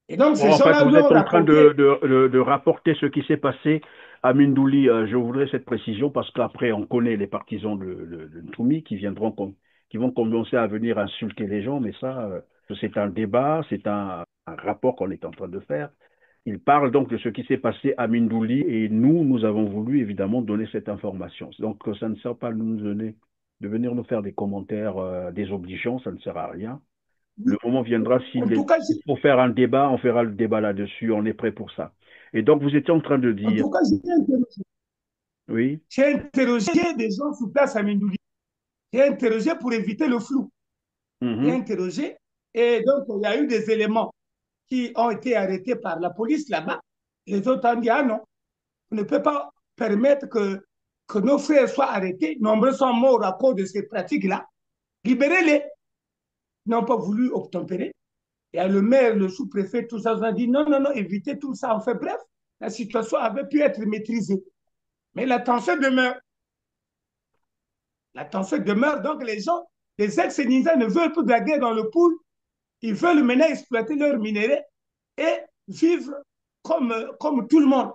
Et donc, ces gens-là vous êtes en train raconté... de rapporter ce qui s'est passé à Mindouli. Je voudrais cette précision parce qu'après, on connaît les partisans de Ntoumi qui vont commencer à venir insulter les gens, mais ça, c'est un débat, c'est un rapport qu'on est en train de faire. Il parle donc de ce qui s'est passé à Mindouli et nous avons voulu évidemment donner cette information. Donc, ça ne sert pas de venir nous faire des commentaires désobligeants, ça ne sert à rien. Le moment viendra, s'il faut faire un débat, on fera le débat là-dessus, on est prêt pour ça. Et donc, vous étiez en train de dire... En tout cas, oui. J'ai interrogé des gens sur place à Mindouli. J'ai interrogé pour éviter le flou. J'ai interrogé et donc il y a eu des éléments qui ont été arrêtés par la police là-bas. Les autres ont dit, ah non, on ne peut pas permettre que nos frères soient arrêtés. Nombreux sont morts à cause de ces pratiques-là. Libérez-les. Ils n'ont pas voulu obtempérer. Il y a le maire, le sous-préfet, tout ça, ont dit non, non, non, évitez tout ça. Enfin bref, la situation avait pu être maîtrisée. Mais la tension demeure. La tension demeure, donc les gens, les ex-Nisa ne veulent plus de la guerre dans le Poul. Ils veulent maintenant exploiter leurs minéraux et vivre comme tout le monde.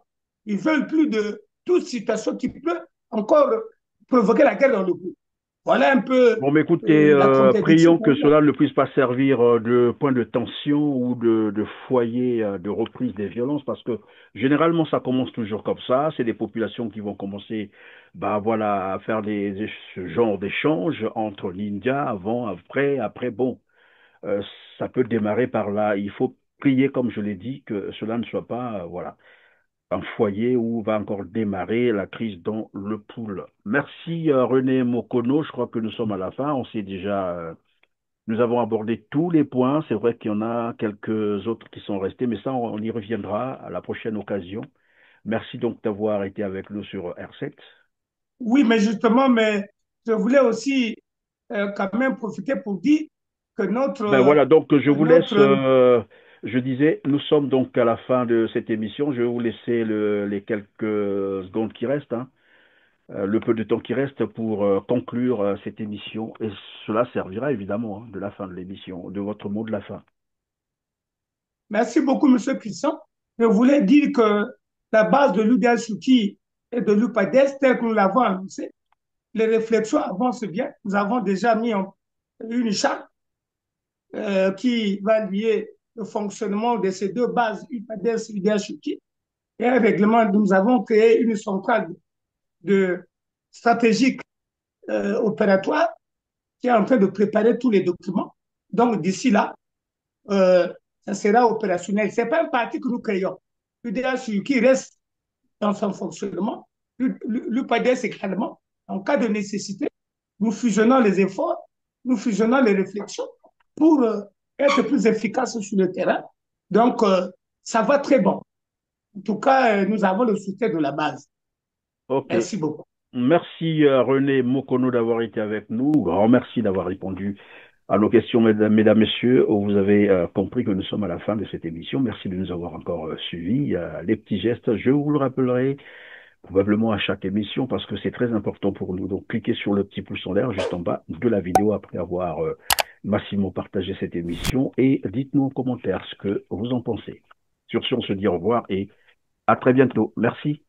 Ils ne veulent plus de toute situation qui peut encore provoquer la guerre dans le Poul. Voilà un peu. Bon, mais écoutez, prions que cela ne puisse pas servir de point de tension ou de foyer de reprise des violences, parce que généralement, ça commence toujours comme ça. C'est des populations qui vont commencer à faire ce genre d'échanges entre l'India, avant, après, bon. Ça peut démarrer par là. Il faut prier, comme je l'ai dit, que cela ne soit pas un foyer où va encore démarrer la crise dans le Poul. Merci René Mokono. Je crois que nous sommes à la fin. Nous avons abordé tous les points. C'est vrai qu'il y en a quelques autres qui sont restés, mais ça, on y reviendra à la prochaine occasion. Merci donc d'avoir été avec nous sur R7. Oui, mais justement, je voulais aussi quand même profiter pour dire que notre... voilà, donc je vous laisse, je disais, nous sommes donc à la fin de cette émission. Je vais vous laisser les quelques secondes qui restent, le peu de temps qui reste pour conclure cette émission. Et cela servira évidemment de la fin de l'émission, de votre mot de la fin. Merci beaucoup, M. Christian. Je voulais dire que la base de l'UDH-Souki et de l'UPADES, tel que nous l'avons annoncé, les réflexions avancent bien. Nous avons déjà mis une charte qui va lier le fonctionnement de ces deux bases, UPADES et UDH-Souki. Et un règlement, nous avons créé une centrale stratégique opératoire qui est en train de préparer tous les documents. Donc, d'ici là, ça sera opérationnel. Ce n'est pas un parti que nous créons. L'UDH-Souki reste dans son fonctionnement. L'UPADES également. En cas de nécessité, nous fusionnons les efforts, nous fusionnons les réflexions pour être plus efficaces sur le terrain. Donc, ça va très bon. En tout cas, nous avons le soutien de la base. Okay. Merci beaucoup. Merci René Mokono d'avoir été avec nous. Grand merci d'avoir répondu à nos questions, mesdames, messieurs. Vous avez compris que nous sommes à la fin de cette émission. Merci de nous avoir encore suivis. Les petits gestes, je vous le rappellerai probablement à chaque émission parce que c'est très important pour nous. Donc, cliquez sur le petit pouce en l'air juste en bas de la vidéo après avoir massivement partagé cette émission et dites-nous en commentaire ce que vous en pensez. Sur ce, on se dit au revoir et à très bientôt. Merci.